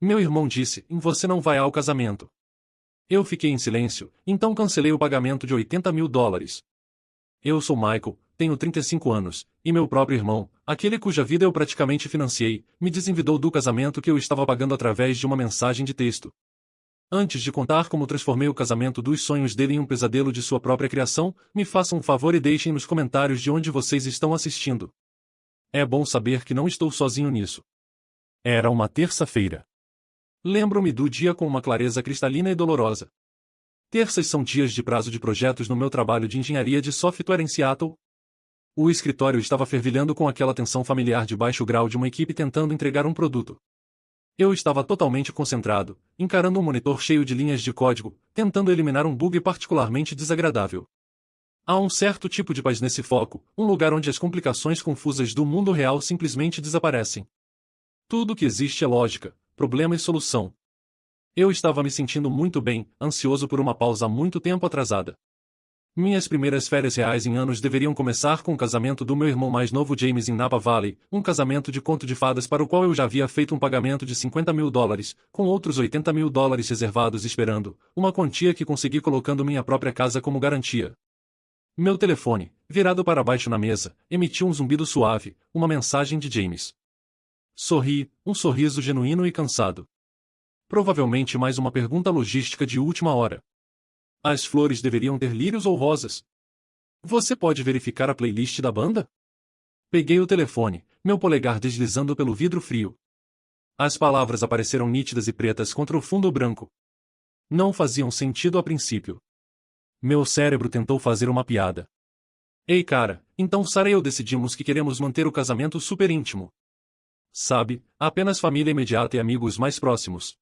Meu irmão disse, você não vai ao casamento. Eu fiquei em silêncio, então cancelei o pagamento de $80.000. Eu sou Michael, tenho 35 anos, e meu próprio irmão, aquele cuja vida eu praticamente financiei, me desenvidou do casamento que eu estava pagando através de uma mensagem de texto. Antes de contar como transformei o casamento dos sonhos dele em um pesadelo de sua própria criação, me façam um favor e deixem nos comentários de onde vocês estão assistindo. É bom saber que não estou sozinho nisso. Era uma terça-feira. Lembro-me do dia com uma clareza cristalina e dolorosa. Terças são dias de prazo de projetos no meu trabalho de engenharia de software em Seattle. O escritório estava fervilhando com aquela tensão familiar de baixo grau de uma equipe tentando entregar um produto. Eu estava totalmente concentrado, encarando um monitor cheio de linhas de código, tentando eliminar um bug particularmente desagradável. Há um certo tipo de paz nesse foco, um lugar onde as complicações confusas do mundo real simplesmente desaparecem. Tudo que existe é lógica, problema e solução. Eu estava me sentindo muito bem, ansioso por uma pausa há muito tempo atrasada. Minhas primeiras férias reais em anos deveriam começar com o casamento do meu irmão mais novo James em Napa Valley, um casamento de conto de fadas para o qual eu já havia feito um pagamento de $50.000, com outros $80.000 reservados esperando, uma quantia que consegui colocando minha própria casa como garantia. Meu telefone, virado para baixo na mesa, emitiu um zumbido suave, uma mensagem de James. Sorri, um sorriso genuíno e cansado. Provavelmente mais uma pergunta logística de última hora. As flores deveriam ter lírios ou rosas? Você pode verificar a playlist da banda? Peguei o telefone, meu polegar deslizando pelo vidro frio. As palavras apareceram nítidas e pretas contra o fundo branco. Não faziam sentido a princípio. Meu cérebro tentou fazer uma piada. Ei cara, então Sarah e eu decidimos que queremos manter o casamento super íntimo. Sabe, apenas família imediata e amigos mais próximos.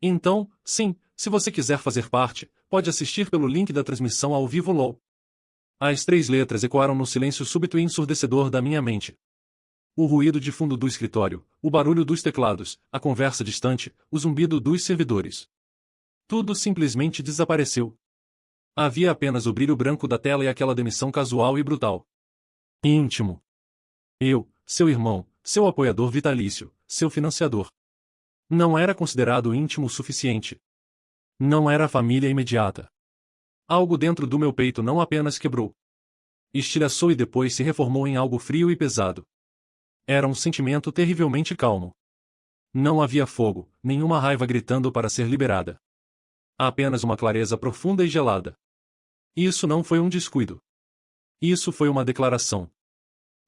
Então, sim, se você quiser fazer parte, pode assistir pelo link da transmissão ao vivo LOL. As 3 letras ecoaram no silêncio súbito e ensurdecedor da minha mente. O ruído de fundo do escritório, o barulho dos teclados, a conversa distante, o zumbido dos servidores. Tudo simplesmente desapareceu. Havia apenas o brilho branco da tela e aquela demissão casual e brutal. Íntimo. Eu, seu irmão, seu apoiador vitalício, seu financiador. Não era considerado íntimo o suficiente. Não era a família imediata. Algo dentro do meu peito não apenas quebrou. Estilhaçou e depois se reformou em algo frio e pesado. Era um sentimento terrivelmente calmo. Não havia fogo, nenhuma raiva gritando para ser liberada. Apenas uma clareza profunda e gelada. Isso não foi um descuido. Isso foi uma declaração.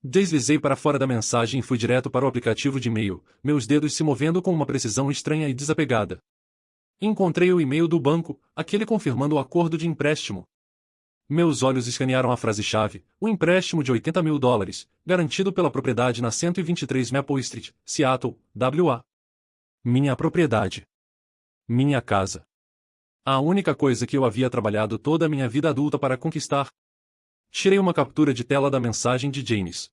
Deslizei para fora da mensagem e fui direto para o aplicativo de e-mail, meus dedos se movendo com uma precisão estranha e desapegada. Encontrei o e-mail do banco, aquele confirmando o acordo de empréstimo. Meus olhos escanearam a frase-chave, o empréstimo de $80.000, garantido pela propriedade na 123 Maple Street, Seattle, WA. Minha propriedade. Minha casa. A única coisa que eu havia trabalhado toda a minha vida adulta para conquistar. Tirei uma captura de tela da mensagem de James.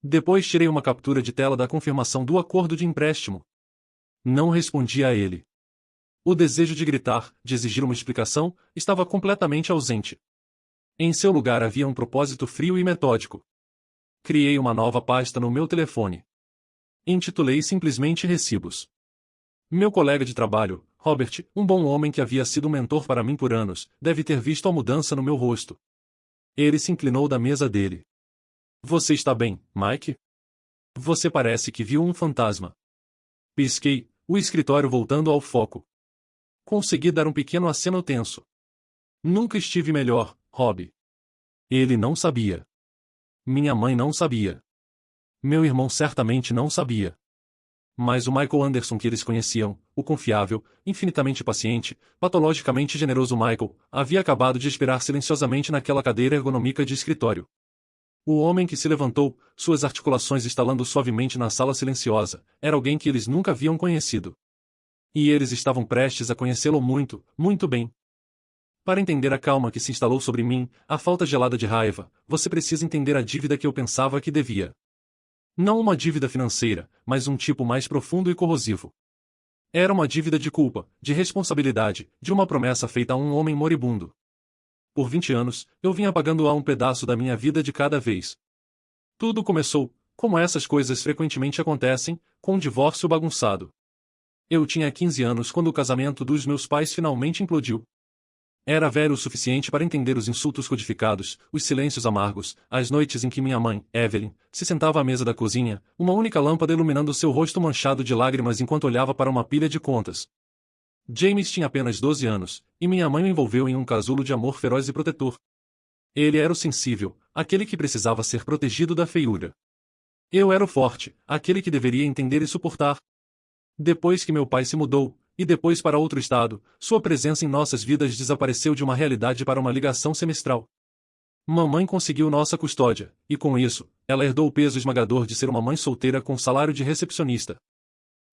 Depois tirei uma captura de tela da confirmação do acordo de empréstimo. Não respondi a ele. O desejo de gritar, de exigir uma explicação, estava completamente ausente. Em seu lugar havia um propósito frio e metódico. Criei uma nova pasta no meu telefone. Intitulei simplesmente Recibos. Meu colega de trabalho, Robert, um bom homem que havia sido um mentor para mim por anos, deve ter visto a mudança no meu rosto. Ele se inclinou da mesa dele. Você está bem, Mike? Você parece que viu um fantasma. Pisquei, o escritório voltando ao foco. Consegui dar um pequeno aceno tenso. Nunca estive melhor, Rob. Ele não sabia. Minha mãe não sabia. Meu irmão certamente não sabia. Mas o Michael Anderson que eles conheciam, o confiável, infinitamente paciente, patologicamente generoso Michael, havia acabado de expirar silenciosamente naquela cadeira ergonômica de escritório. O homem que se levantou, suas articulações estalando suavemente na sala silenciosa, era alguém que eles nunca haviam conhecido. E eles estavam prestes a conhecê-lo muito, muito bem. Para entender a calma que se instalou sobre mim, a falta gelada de raiva, você precisa entender a dívida que eu pensava que devia. Não uma dívida financeira, mas um tipo mais profundo e corrosivo. Era uma dívida de culpa, de responsabilidade, de uma promessa feita a um homem moribundo. Por 20 anos, eu vinha pagando a um pedaço da minha vida de cada vez. Tudo começou, como essas coisas frequentemente acontecem, com um divórcio bagunçado. Eu tinha 15 anos quando o casamento dos meus pais finalmente implodiu. Era velho o suficiente para entender os insultos codificados, os silêncios amargos, as noites em que minha mãe, Evelyn, se sentava à mesa da cozinha, uma única lâmpada iluminando seu rosto manchado de lágrimas enquanto olhava para uma pilha de contas. James tinha apenas 12 anos, e minha mãe o envolveu em um casulo de amor feroz e protetor. Ele era o sensível, aquele que precisava ser protegido da feiura. Eu era o forte, aquele que deveria entender e suportar. Depois que meu pai se mudou, e depois para outro estado, sua presença em nossas vidas desapareceu de uma realidade para uma ligação semestral. Mamãe conseguiu nossa custódia, e com isso, ela herdou o peso esmagador de ser uma mãe solteira com salário de recepcionista.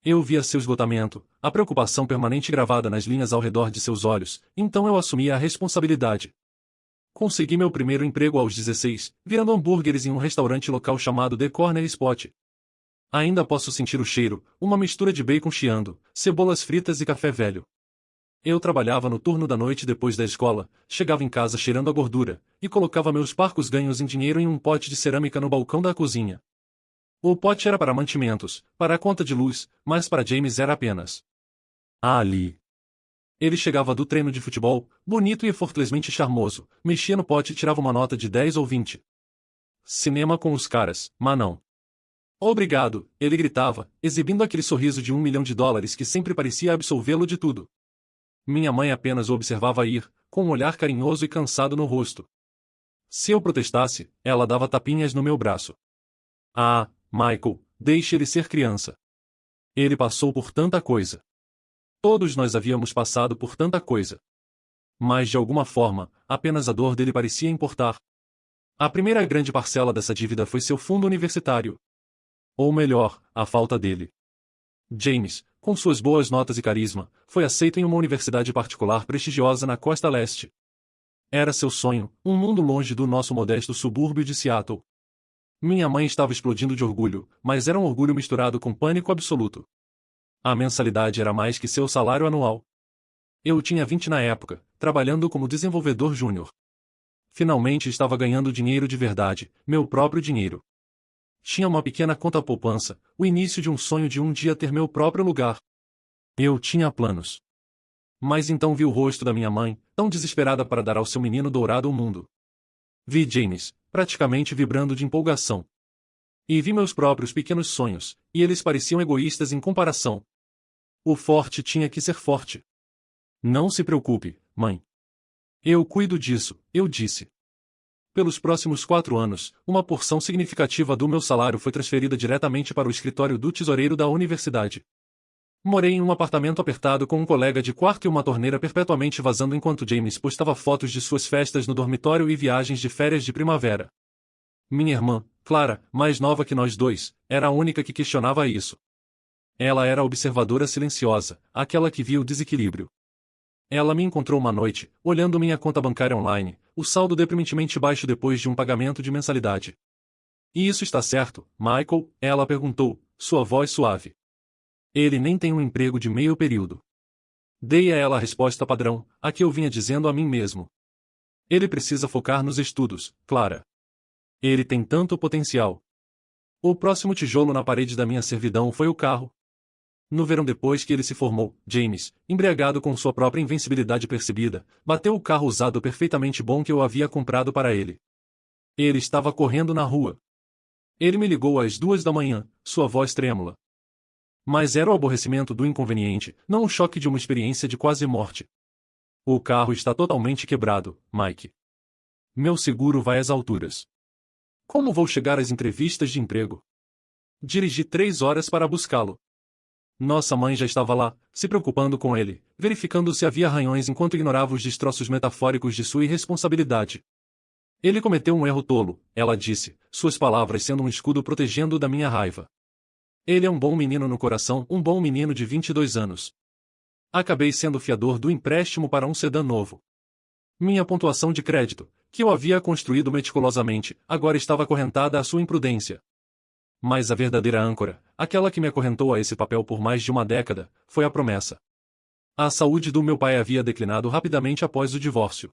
Eu via seu esgotamento, a preocupação permanente gravada nas linhas ao redor de seus olhos, então eu assumia a responsabilidade. Consegui meu primeiro emprego aos 16, virando hambúrgueres em um restaurante local chamado The Corner Spot. Ainda posso sentir o cheiro, uma mistura de bacon chiando, cebolas fritas e café velho. Eu trabalhava no turno da noite depois da escola, chegava em casa cheirando a gordura, e colocava meus parcos ganhos em dinheiro em um pote de cerâmica no balcão da cozinha. O pote era para mantimentos, para a conta de luz, mas para James era apenas ali. Ele chegava do treino de futebol, bonito e effortlessmente charmoso, mexia no pote e tirava uma nota de 10 ou 20. Cinema com os caras, mas não. Obrigado, ele gritava, exibindo aquele sorriso de $1 milhão que sempre parecia absolvê-lo de tudo. Minha mãe apenas o observava ir, com um olhar carinhoso e cansado no rosto. Se eu protestasse, ela dava tapinhas no meu braço. Ah, Michael, deixe ele ser criança. Ele passou por tanta coisa. Todos nós havíamos passado por tanta coisa. Mas de alguma forma, apenas a dor dele parecia importar. A primeira grande parcela dessa dívida foi seu fundo universitário. Ou melhor, a falta dele. James, com suas boas notas e carisma, foi aceito em uma universidade particular prestigiosa na costa leste. Era seu sonho, um mundo longe do nosso modesto subúrbio de Seattle. Minha mãe estava explodindo de orgulho, mas era um orgulho misturado com pânico absoluto. A mensalidade era mais que seu salário anual. Eu tinha 20 na época, trabalhando como desenvolvedor júnior. Finalmente estava ganhando dinheiro de verdade, meu próprio dinheiro. Tinha uma pequena conta poupança, o início de um sonho de um dia ter meu próprio lugar. Eu tinha planos. Mas então vi o rosto da minha mãe, tão desesperada para dar ao seu menino dourado o mundo. Vi James, praticamente vibrando de empolgação. E vi meus próprios pequenos sonhos, e eles pareciam egoístas em comparação. O forte tinha que ser forte. Não se preocupe, mãe. Eu cuido disso, eu disse. Pelos próximos 4 anos, uma porção significativa do meu salário foi transferida diretamente para o escritório do tesoureiro da universidade. Morei em um apartamento apertado com um colega de quarto e uma torneira perpetuamente vazando enquanto James postava fotos de suas festas no dormitório e viagens de férias de primavera. Minha irmã, Clara, mais nova que nós dois, era a única que questionava isso. Ela era a observadora silenciosa, aquela que via o desequilíbrio. Ela me encontrou uma noite, olhando minha conta bancária online, o saldo deprimentemente baixo depois de um pagamento de mensalidade. E isso está certo, Michael? Ela perguntou, sua voz suave. Ele nem tem um emprego de meio período. Dei a ela a resposta padrão, a que eu vinha dizendo a mim mesmo. Ele precisa focar nos estudos, Clara. Ele tem tanto potencial. O próximo tijolo na parede da minha servidão foi o carro. No verão depois que ele se formou, James, embriagado com sua própria invencibilidade percebida, bateu o carro usado perfeitamente bom que eu havia comprado para ele. Ele estava correndo na rua. Ele me ligou às 2 da manhã, sua voz trêmula. Mas era o aborrecimento do inconveniente, não o choque de uma experiência de quase morte. O carro está totalmente quebrado, Mike. Meu seguro vai às alturas. Como vou chegar às entrevistas de emprego? Dirigi 3 horas para buscá-lo. Nossa mãe já estava lá, se preocupando com ele, verificando se havia arranhões enquanto ignorava os destroços metafóricos de sua irresponsabilidade. Ele cometeu um erro tolo, ela disse, suas palavras sendo um escudo protegendo-o da minha raiva. Ele é um bom menino no coração, um bom menino de 22 anos. Acabei sendo fiador do empréstimo para um sedã novo. Minha pontuação de crédito, que eu havia construído meticulosamente, agora estava acorrentada à sua imprudência. Mas a verdadeira âncora, aquela que me acorrentou a esse papel por mais de uma década, foi a promessa. A saúde do meu pai havia declinado rapidamente após o divórcio.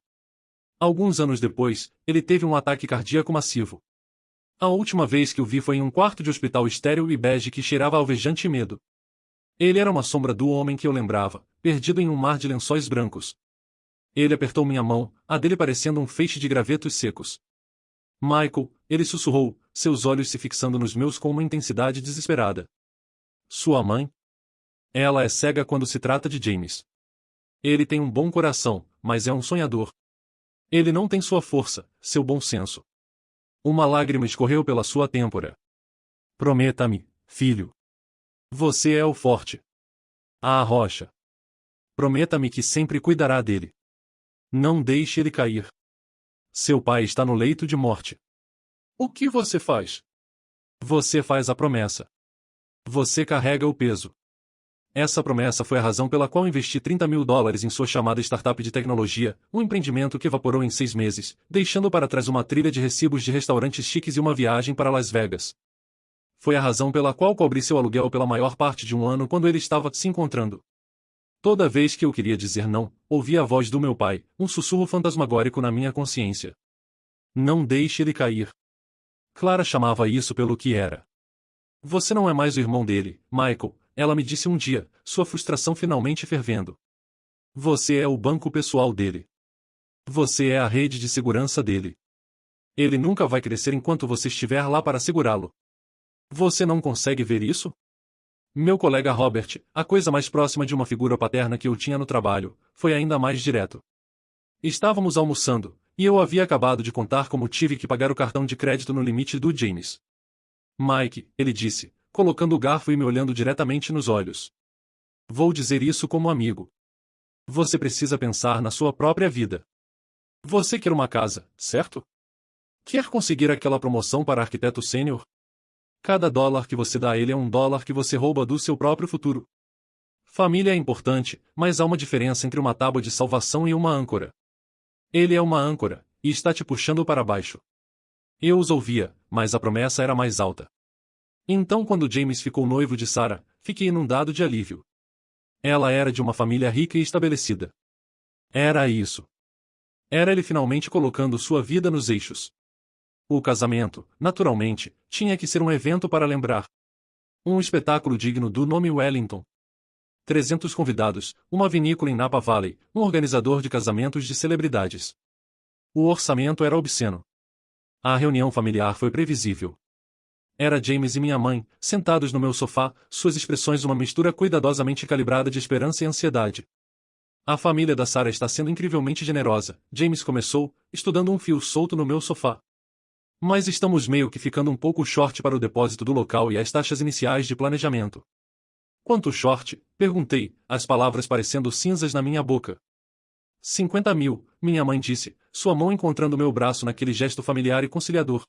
Alguns anos depois, ele teve um ataque cardíaco massivo. A última vez que o vi foi em um quarto de hospital estéril e bege que cheirava a alvejante medo. Ele era uma sombra do homem que eu lembrava, perdido em um mar de lençóis brancos. Ele apertou minha mão, a dele parecendo um feixe de gravetos secos. Michael, ele sussurrou, seus olhos se fixando nos meus com uma intensidade desesperada. Sua mãe? Ela é cega quando se trata de James. Ele tem um bom coração, mas é um sonhador. Ele não tem sua força, seu bom senso. Uma lágrima escorreu pela sua têmpora. Prometa-me, filho. Você é o forte. A rocha. Prometa-me que sempre cuidará dele. Não deixe ele cair. Seu pai está no leito de morte. O que você faz? Você faz a promessa. Você carrega o peso. Essa promessa foi a razão pela qual investi $30.000 em sua chamada startup de tecnologia, um empreendimento que evaporou em 6 meses, deixando para trás uma trilha de recibos de restaurantes chiques e uma viagem para Las Vegas. Foi a razão pela qual cobri seu aluguel pela maior parte de um ano quando ele estava se encontrando. Toda vez que eu queria dizer não, ouvia a voz do meu pai, um sussurro fantasmagórico na minha consciência. Não deixe ele cair. Clara chamava isso pelo que era. Você não é mais o irmão dele, Michael, ela me disse um dia, sua frustração finalmente fervendo. Você é o banco pessoal dele. Você é a rede de segurança dele. Ele nunca vai crescer enquanto você estiver lá para segurá-lo. Você não consegue ver isso? Meu colega Robert, a coisa mais próxima de uma figura paterna que eu tinha no trabalho, foi ainda mais direto. Estávamos almoçando, e eu havia acabado de contar como tive que pagar o cartão de crédito no limite do James. Mike, ele disse, colocando o garfo e me olhando diretamente nos olhos. Vou dizer isso como amigo. Você precisa pensar na sua própria vida. Você quer uma casa, certo? Quer conseguir aquela promoção para arquiteto sênior? Cada dólar que você dá a ele é um dólar que você rouba do seu próprio futuro. Família é importante, mas há uma diferença entre uma tábua de salvação e uma âncora. Ele é uma âncora, e está te puxando para baixo. Eu os ouvia, mas a promessa era mais alta. Então quando James ficou noivo de Sarah, fiquei inundado de alívio. Ela era de uma família rica e estabelecida. Era isso. Era ele finalmente colocando sua vida nos eixos. O casamento, naturalmente, tinha que ser um evento para lembrar. Um espetáculo digno do nome Wellington. 300 convidados, uma vinícola em Napa Valley, um organizador de casamentos de celebridades. O orçamento era obsceno. A reunião familiar foi previsível. Era James e minha mãe, sentados no meu sofá, suas expressões uma mistura cuidadosamente calibrada de esperança e ansiedade. A família da Sarah está sendo incrivelmente generosa, James começou, estudando um fio solto no meu sofá. Mas estamos meio que ficando um pouco short para o depósito do local e as taxas iniciais de planejamento. Quanto short? Perguntei, as palavras parecendo cinzas na minha boca. 50 mil, minha mãe disse, sua mão encontrando meu braço naquele gesto familiar e conciliador.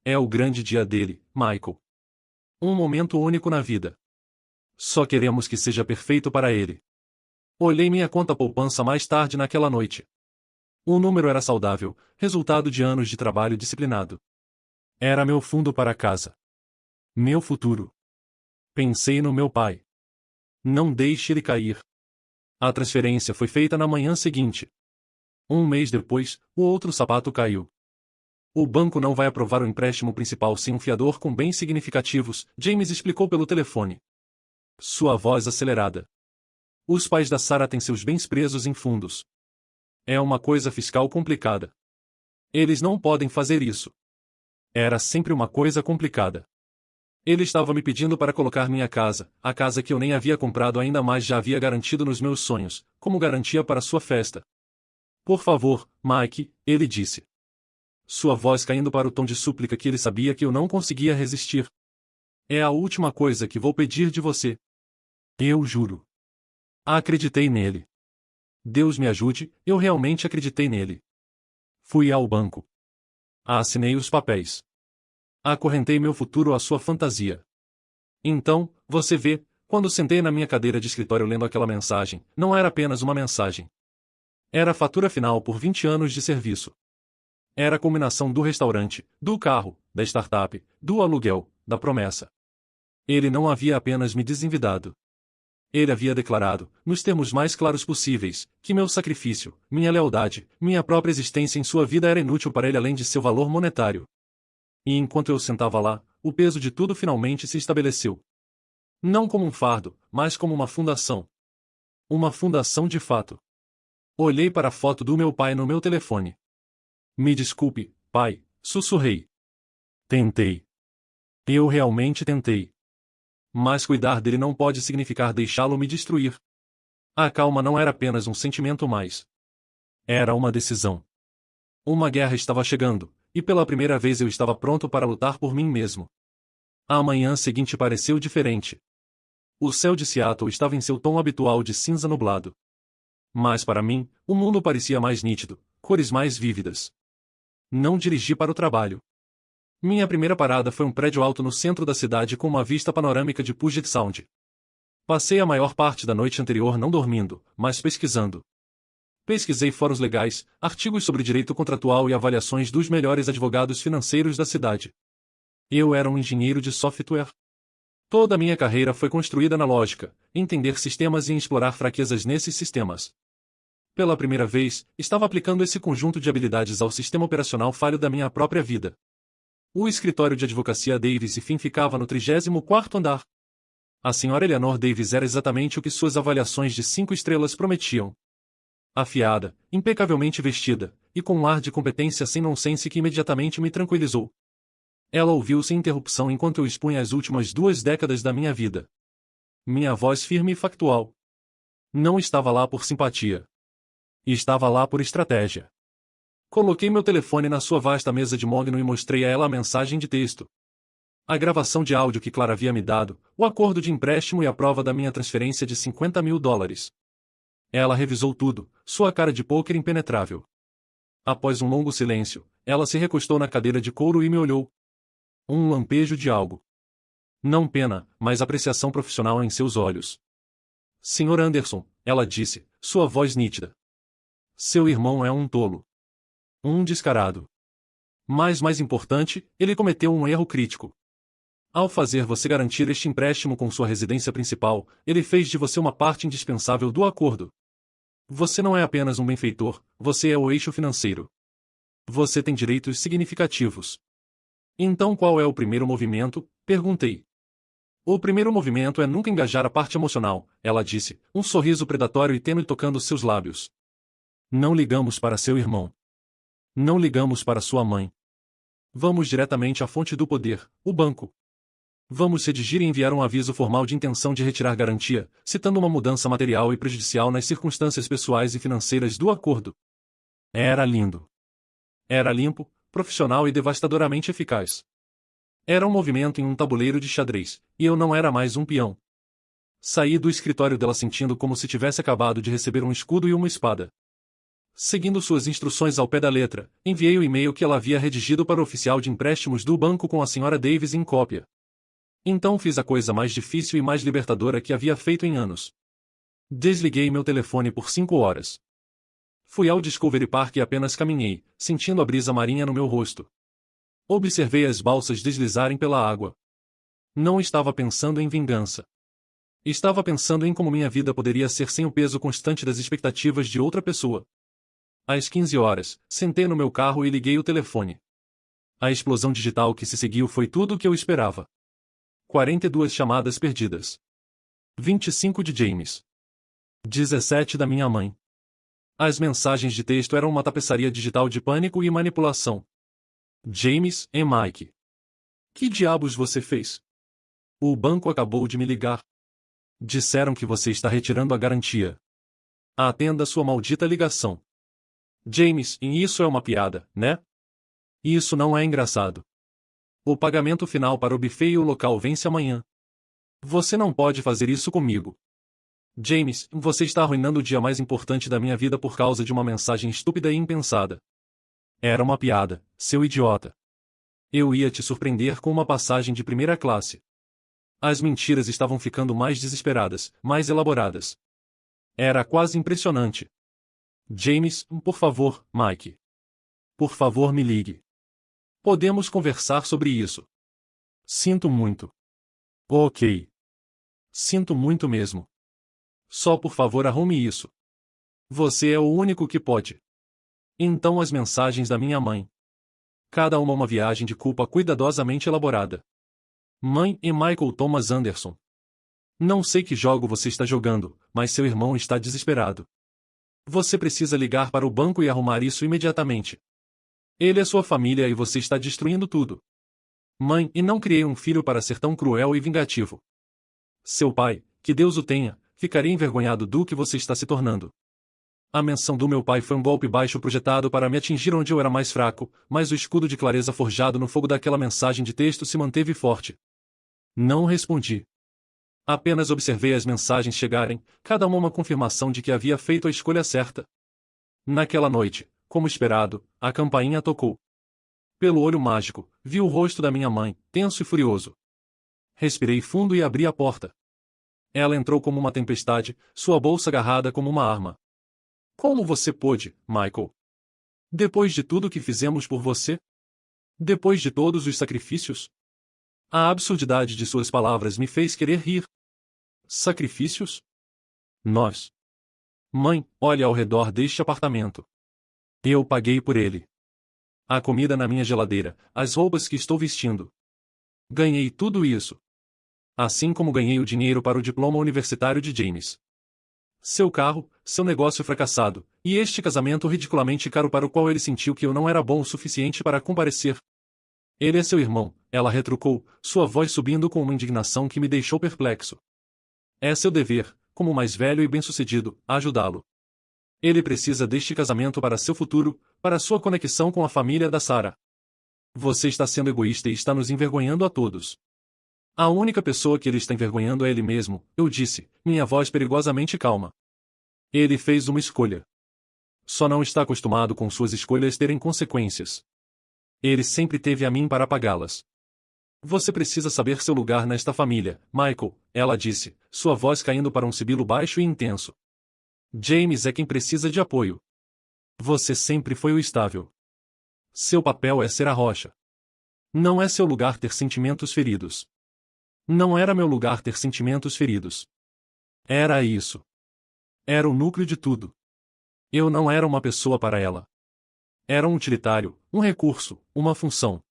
É o grande dia dele, Michael. Um momento único na vida. Só queremos que seja perfeito para ele. Olhei minha conta poupança mais tarde naquela noite. O número era saudável, resultado de anos de trabalho disciplinado. Era meu fundo para casa. Meu futuro. Pensei no meu pai. Não deixe ele cair. A transferência foi feita na manhã seguinte. Um mês depois, o outro sapato caiu. O banco não vai aprovar o empréstimo principal sem um fiador com bens significativos, James explicou pelo telefone. Sua voz acelerada. Os pais da Sarah têm seus bens presos em fundos. É uma coisa fiscal complicada. Eles não podem fazer isso. Era sempre uma coisa complicada. Ele estava me pedindo para colocar minha casa, a casa que eu nem havia comprado ainda mais já havia garantido nos meus sonhos, como garantia para sua festa. Por favor, Mike, ele disse. Sua voz caindo para o tom de súplica que ele sabia que eu não conseguia resistir. É a última coisa que vou pedir de você. Eu juro. Acreditei nele. Deus me ajude, eu realmente acreditei nele. Fui ao banco. Assinei os papéis. Acorrentei meu futuro à sua fantasia. Então, você vê, quando sentei na minha cadeira de escritório lendo aquela mensagem, não era apenas uma mensagem. Era a fatura final por 20 anos de serviço. Era a combinação do restaurante, do carro, da startup, do aluguel, da promessa. Ele não havia apenas me desenvidado. Ele havia declarado, nos termos mais claros possíveis, que meu sacrifício, minha lealdade, minha própria existência em sua vida era inútil para ele além de seu valor monetário. E enquanto eu sentava lá, o peso de tudo finalmente se estabeleceu. Não como um fardo, mas como uma fundação. Uma fundação de fato. Olhei para a foto do meu pai no meu telefone. Me desculpe, pai, sussurrei. Tentei. Eu realmente tentei. Mas cuidar dele não pode significar deixá-lo me destruir. A calma não era apenas um sentimento mais. Era uma decisão. Uma guerra estava chegando, e pela primeira vez eu estava pronto para lutar por mim mesmo. A manhã seguinte pareceu diferente. O céu de Seattle estava em seu tom habitual de cinza nublado. Mas para mim, o mundo parecia mais nítido, cores mais vívidas. Não dirigi para o trabalho. Minha primeira parada foi um prédio alto no centro da cidade com uma vista panorâmica de Puget Sound. Passei a maior parte da noite anterior não dormindo, mas pesquisando. Pesquisei fóruns legais, artigos sobre direito contratual e avaliações dos melhores advogados financeiros da cidade. Eu era um engenheiro de software. Toda a minha carreira foi construída na lógica, entender sistemas e explorar fraquezas nesses sistemas. Pela primeira vez, estava aplicando esse conjunto de habilidades ao sistema operacional falho da minha própria vida. O escritório de advocacia Davis e Finn ficava no 34º andar. A senhora Eleanor Davis era exatamente o que suas avaliações de 5 estrelas prometiam. Afiada, impecavelmente vestida, e com um ar de competência sem nonsense que imediatamente me tranquilizou. Ela ouviu sem interrupção enquanto eu expunha as últimas 2 décadas da minha vida. Minha voz firme e factual. Não estava lá por simpatia. Estava lá por estratégia. Coloquei meu telefone na sua vasta mesa de mogno e mostrei a ela a mensagem de texto. A gravação de áudio que Clara havia me dado, o acordo de empréstimo e a prova da minha transferência de $50.000. Ela revisou tudo, sua cara de pôquer impenetrável. Após um longo silêncio, ela se recostou na cadeira de couro e me olhou. Um lampejo de algo. Não pena, mas apreciação profissional em seus olhos. Sr. Anderson, ela disse, sua voz nítida. Seu irmão é um tolo. Um descarado. Mas mais importante, ele cometeu um erro crítico. Ao fazer você garantir este empréstimo com sua residência principal, ele fez de você uma parte indispensável do acordo. Você não é apenas um benfeitor, você é o eixo financeiro. Você tem direitos significativos. Então qual é o primeiro movimento? Perguntei. O primeiro movimento é nunca engajar a parte emocional, ela disse, um sorriso predatório e tênue tocando seus lábios. Não ligamos para seu irmão. Não ligamos para sua mãe. Vamos diretamente à fonte do poder, o banco. Vamos redigir e enviar um aviso formal de intenção de retirar garantia, citando uma mudança material e prejudicial nas circunstâncias pessoais e financeiras do acordo. Era lindo. Era limpo, profissional e devastadoramente eficaz. Era um movimento em um tabuleiro de xadrez, e eu não era mais um peão. Saí do escritório dela sentindo como se tivesse acabado de receber um escudo e uma espada. Seguindo suas instruções ao pé da letra, enviei o e-mail que ela havia redigido para o oficial de empréstimos do banco com a senhora Davis em cópia. Então fiz a coisa mais difícil e mais libertadora que havia feito em anos. Desliguei meu telefone por 5 horas. Fui ao Discovery Park e apenas caminhei, sentindo a brisa marinha no meu rosto. Observei as balsas deslizarem pela água. Não estava pensando em vingança. Estava pensando em como minha vida poderia ser sem o peso constante das expectativas de outra pessoa. Às 15 horas, sentei no meu carro e liguei o telefone. A explosão digital que se seguiu foi tudo o que eu esperava. 42 chamadas perdidas. 25 de James. 17 da minha mãe. As mensagens de texto eram uma tapeçaria digital de pânico e manipulação. James e Mike. Que diabos você fez? O banco acabou de me ligar. Disseram que você está retirando a garantia. Atenda sua maldita ligação. James, e isso é uma piada, né? Isso não é engraçado. O pagamento final para o buffet e o local vence amanhã. Você não pode fazer isso comigo. James, você está arruinando o dia mais importante da minha vida por causa de uma mensagem estúpida e impensada. Era uma piada, seu idiota. Eu ia te surpreender com uma passagem de primeira classe. As mentiras estavam ficando mais desesperadas, mais elaboradas. Era quase impressionante. James, por favor, Mike. Por favor, me ligue. Podemos conversar sobre isso. Sinto muito. Ok. Sinto muito mesmo. Só por favor arrume isso. Você é o único que pode. Então as mensagens da minha mãe. Cada uma viagem de culpa cuidadosamente elaborada. Mãe e Michael Thomas Anderson. Não sei que jogo você está jogando, mas seu irmão está desesperado. Você precisa ligar para o banco e arrumar isso imediatamente. Ele é sua família e você está destruindo tudo. Mãe, e não criei um filho para ser tão cruel e vingativo. Seu pai, que Deus o tenha, ficaria envergonhado do que você está se tornando. A menção do meu pai foi um golpe baixo projetado para me atingir onde eu era mais fraco, mas o escudo de clareza forjado no fogo daquela mensagem de texto se manteve forte. Não respondi. Apenas observei as mensagens chegarem, cada uma confirmação de que havia feito a escolha certa. Naquela noite, como esperado, a campainha tocou. Pelo olho mágico, vi o rosto da minha mãe, tenso e furioso. Respirei fundo e abri a porta. Ela entrou como uma tempestade, sua bolsa agarrada como uma arma. Como você pôde, Michael? Depois de tudo que fizemos por você? Depois de todos os sacrifícios? A absurdidade de suas palavras me fez querer rir. Sacrifícios? Nós. Mãe, olhe ao redor deste apartamento. Eu paguei por ele. A comida na minha geladeira, as roupas que estou vestindo. Ganhei tudo isso. Assim como ganhei o dinheiro para o diploma universitário de James. Seu carro, seu negócio fracassado, e este casamento ridiculamente caro para o qual ele sentiu que eu não era bom o suficiente para comparecer. Ele é seu irmão, ela retrucou, sua voz subindo com uma indignação que me deixou perplexo. É seu dever, como mais velho e bem-sucedido, ajudá-lo. Ele precisa deste casamento para seu futuro, para sua conexão com a família da Sarah. Você está sendo egoísta e está nos envergonhando a todos. A única pessoa que ele está envergonhando é ele mesmo, eu disse, minha voz perigosamente calma. Ele fez uma escolha. Só não está acostumado com suas escolhas terem consequências. Ele sempre teve a mim para pagá-las. Você precisa saber seu lugar nesta família, Michael, ela disse, sua voz caindo para um sibilo baixo e intenso. James é quem precisa de apoio. Você sempre foi o estável. Seu papel é ser a rocha. Não é seu lugar ter sentimentos feridos. Não era meu lugar ter sentimentos feridos. Era isso. Era o núcleo de tudo. Eu não era uma pessoa para ela. Era um utilitário, um recurso, uma função.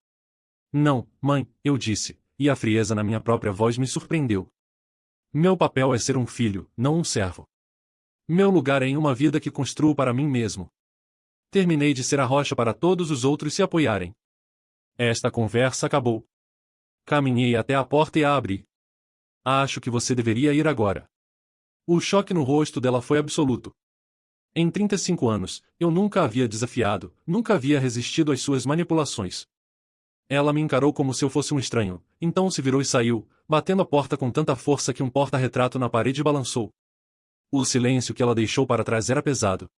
Não, mãe, eu disse, e a frieza na minha própria voz me surpreendeu. Meu papel é ser um filho, não um servo. Meu lugar é em uma vida que construo para mim mesmo. Terminei de ser a rocha para todos os outros se apoiarem. Esta conversa acabou. Caminhei até a porta e a abri. Acho que você deveria ir agora. O choque no rosto dela foi absoluto. Em 35 anos, eu nunca a havia desafiado, nunca havia resistido às suas manipulações. Ela me encarou como se eu fosse um estranho, então se virou e saiu, batendo a porta com tanta força que um porta-retrato na parede balançou. O silêncio que ela deixou para trás era pesado.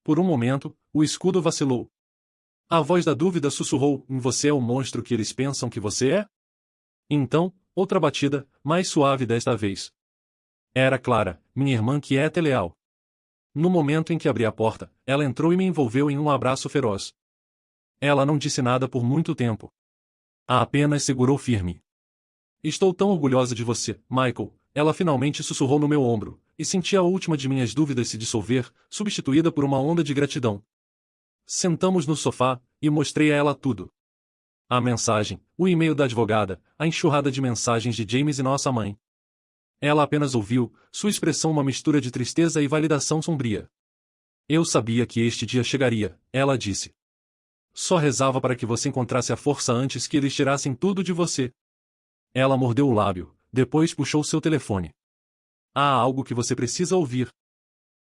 Por um momento, o escudo vacilou. A voz da dúvida sussurrou, você é o monstro que eles pensam que você é? Então, outra batida, mais suave desta vez. Era Clara, minha irmã quieta e leal. No momento em que abri a porta, ela entrou e me envolveu em um abraço feroz. Ela não disse nada por muito tempo. A apenas segurou firme. Estou tão orgulhosa de você, Michael, ela finalmente sussurrou no meu ombro, e senti a última de minhas dúvidas se dissolver, substituída por uma onda de gratidão. Sentamos no sofá, e mostrei a ela tudo. A mensagem, o e-mail da advogada, a enxurrada de mensagens de James e nossa mãe. Ela apenas ouviu, sua expressão uma mistura de tristeza e validação sombria. Eu sabia que este dia chegaria, ela disse. Só rezava para que você encontrasse a força antes que eles tirassem tudo de você. Ela mordeu o lábio, depois puxou seu telefone. Há algo que você precisa ouvir.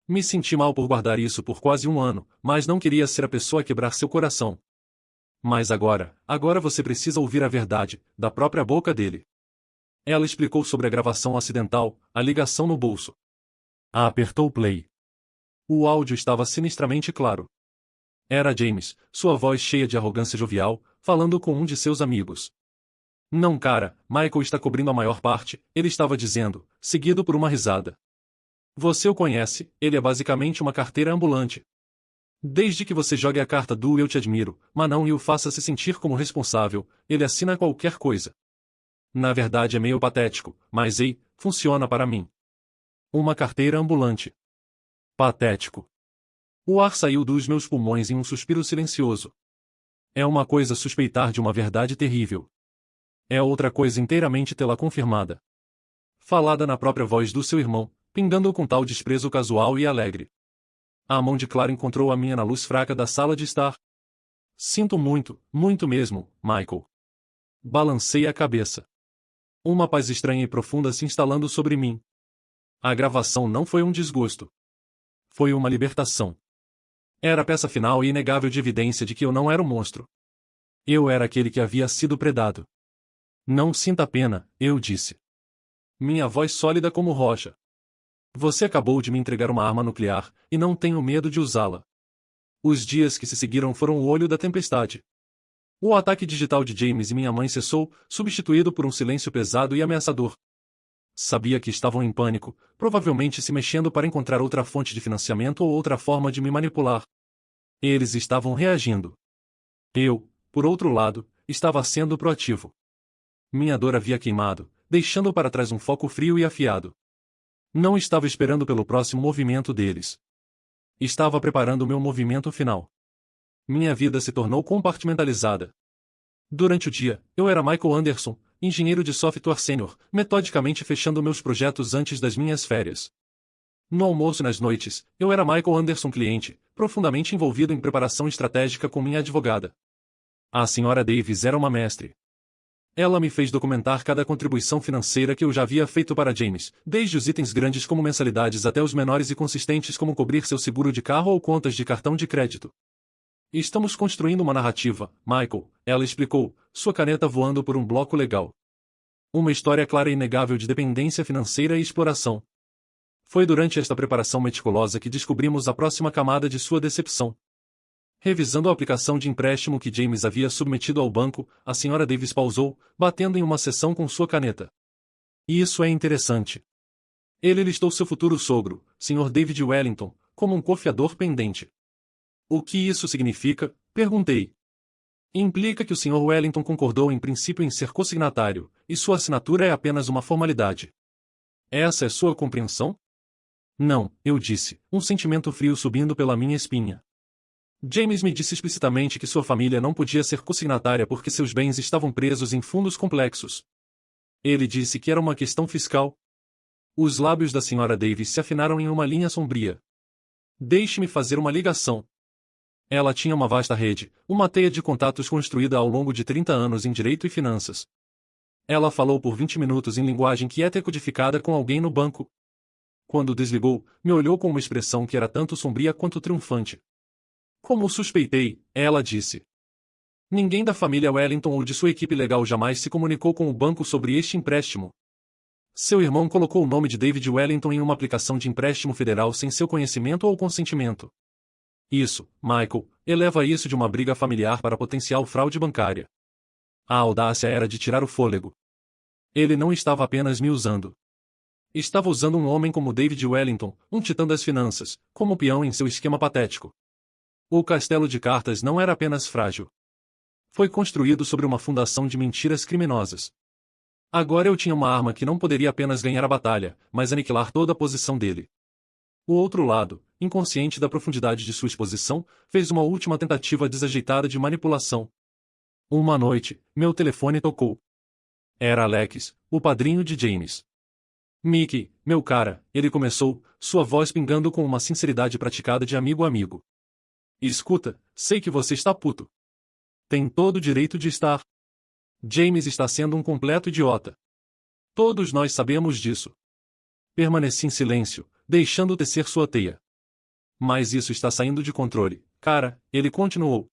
Me senti mal por guardar isso por quase um ano, mas não queria ser a pessoa a quebrar seu coração. Mas agora você precisa ouvir a verdade, da própria boca dele. Ela explicou sobre a gravação acidental, a ligação no bolso. Apertou play. O áudio estava sinistramente claro. Era James, sua voz cheia de arrogância jovial, falando com um de seus amigos. Não, cara, Michael está cobrindo a maior parte, ele estava dizendo, seguido por uma risada. Você o conhece, ele é basicamente uma carteira ambulante. Desde que você jogue a carta do eu te admiro, mas não e o faça se sentir como responsável, ele assina qualquer coisa. Na verdade é meio patético, mas ei, funciona para mim. Uma carteira ambulante. Patético. O ar saiu dos meus pulmões em um suspiro silencioso. É uma coisa suspeitar de uma verdade terrível. É outra coisa inteiramente tê-la confirmada. falada na própria voz do seu irmão, pingando com tal desprezo casual e alegre. A mão de Clara encontrou a minha na luz fraca da sala de estar. Sinto muito, muito mesmo, Michael. Balancei a cabeça. Uma paz estranha e profunda se instalando sobre mim. A gravação não foi um desgosto. Foi uma libertação. Era a peça final e inegável de evidência de que eu não era um monstro. Eu era aquele que havia sido predado. Não sinta pena, eu disse. Minha voz sólida como rocha. Você acabou de me entregar uma arma nuclear, e não tenho medo de usá-la. Os dias que se seguiram foram o olho da tempestade. O ataque digital de James e minha mãe cessou, substituído por um silêncio pesado e ameaçador. Sabia que estavam em pânico, provavelmente se mexendo para encontrar outra fonte de financiamento ou outra forma de me manipular. Eles estavam reagindo. Eu, por outro lado, estava sendo proativo. Minha dor havia queimado, deixando para trás um foco frio e afiado. Não estava esperando pelo próximo movimento deles. Estava preparando o meu movimento final. Minha vida se tornou compartimentalizada. Durante o dia, eu era Michael Anderson, engenheiro de software sênior, metodicamente fechando meus projetos antes das minhas férias. No almoço e nas noites, eu era Michael Anderson cliente, profundamente envolvido em preparação estratégica com minha advogada. A senhora Davis era uma mestre. Ela me fez documentar cada contribuição financeira que eu já havia feito para James, desde os itens grandes como mensalidades até os menores e consistentes como cobrir seu seguro de carro ou contas de cartão de crédito. Estamos construindo uma narrativa, Michael, ela explicou, sua caneta voando por um bloco legal. Uma história clara e inegável de dependência financeira e exploração. Foi durante esta preparação meticulosa que descobrimos a próxima camada de sua decepção. Revisando a aplicação de empréstimo que James havia submetido ao banco, a senhora Davis pausou, batendo em uma seção com sua caneta. Isso é interessante. Ele listou seu futuro sogro, Sr. David Wellington, como um confiador pendente. O que isso significa? Perguntei. Implica que o Sr. Wellington concordou em princípio em ser consignatário, e sua assinatura é apenas uma formalidade. Essa é sua compreensão? Não, eu disse, um sentimento frio subindo pela minha espinha. James me disse explicitamente que sua família não podia ser consignatária porque seus bens estavam presos em fundos complexos. Ele disse que era uma questão fiscal. Os lábios da senhora Davis se afinaram em uma linha sombria. Deixe-me fazer uma ligação. Ela tinha uma vasta rede, uma teia de contatos construída ao longo de 30 anos em direito e finanças. Ela falou por 20 minutos em linguagem que é decodificada com alguém no banco. Quando desligou, me olhou com uma expressão que era tanto sombria quanto triunfante. Como suspeitei, ela disse. Ninguém da família Wellington ou de sua equipe legal jamais se comunicou com o banco sobre este empréstimo. Seu irmão colocou o nome de David Wellington em uma aplicação de empréstimo federal sem seu conhecimento ou consentimento. Isso, Michael, eleva isso de uma briga familiar para potencial fraude bancária. A audácia era de tirar o fôlego. Ele não estava apenas me usando. Estava usando um homem como David Wellington, um titã das finanças, como peão em seu esquema patético. O castelo de cartas não era apenas frágil. Foi construído sobre uma fundação de mentiras criminosas. Agora eu tinha uma arma que não poderia apenas ganhar a batalha, mas aniquilar toda a posição dele. O outro lado, inconsciente da profundidade de sua exposição, fez uma última tentativa desajeitada de manipulação. Uma noite, meu telefone tocou. Era Alex, o padrinho de James. Mickey, meu cara, ele começou, sua voz pingando com uma sinceridade praticada de amigo a amigo. Escuta, sei que você está puto. Tem todo o direito de estar. James está sendo um completo idiota. Todos nós sabemos disso. Permaneci em silêncio, deixando tecer sua teia. Mas isso está saindo de controle, cara, ele continuou.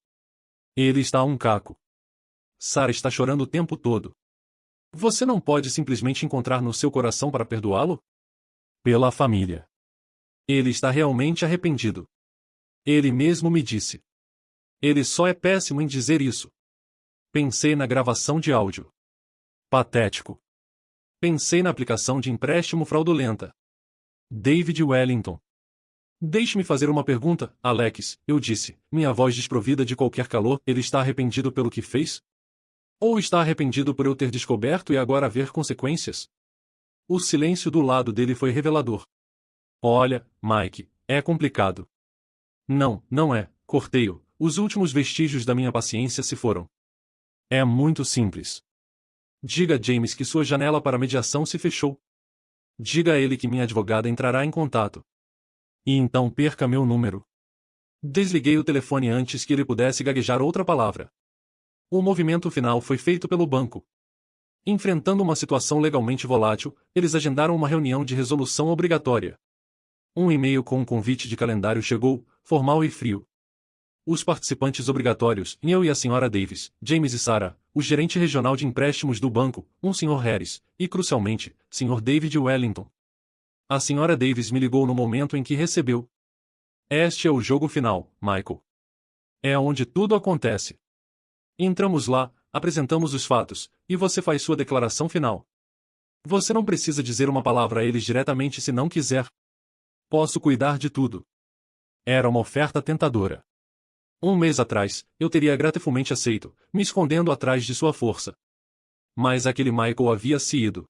Ele está um caco. Sarah está chorando o tempo todo. Você não pode simplesmente encontrar no seu coração para perdoá-lo? Pela família. Ele está realmente arrependido. Ele mesmo me disse. Ele só é péssimo em dizer isso. Pensei na gravação de áudio. Patético. Pensei na aplicação de empréstimo fraudulenta. David Wellington. Deixe-me fazer uma pergunta, Alex, eu disse, minha voz desprovida de qualquer calor. Ele está arrependido pelo que fez? Ou está arrependido por eu ter descoberto e agora haver consequências? O silêncio do lado dele foi revelador. Olha, Mike, é complicado. Não, não é, cortei-o, os últimos vestígios da minha paciência se foram. É muito simples. Diga a James que sua janela para mediação se fechou. Diga a ele que minha advogada entrará em contato. E então perca meu número. Desliguei o telefone antes que ele pudesse gaguejar outra palavra. O movimento final foi feito pelo banco. Enfrentando uma situação legalmente volátil, eles agendaram uma reunião de resolução obrigatória. Um e-mail com um convite de calendário chegou, formal e frio. Os participantes obrigatórios, eu e a Sra. Davis, James e Sarah, o gerente regional de empréstimos do banco, um Sr. Harris, e crucialmente, Sr. David Wellington. A Sra. Davis me ligou no momento em que recebeu. Este é o jogo final, Michael. É onde tudo acontece. Entramos lá, apresentamos os fatos, e você faz sua declaração final. Você não precisa dizer uma palavra a eles diretamente se não quiser. Posso cuidar de tudo. Era uma oferta tentadora. Um mês atrás, eu teria gratificamente aceito, me escondendo atrás de sua força. Mas aquele Michael havia se ido.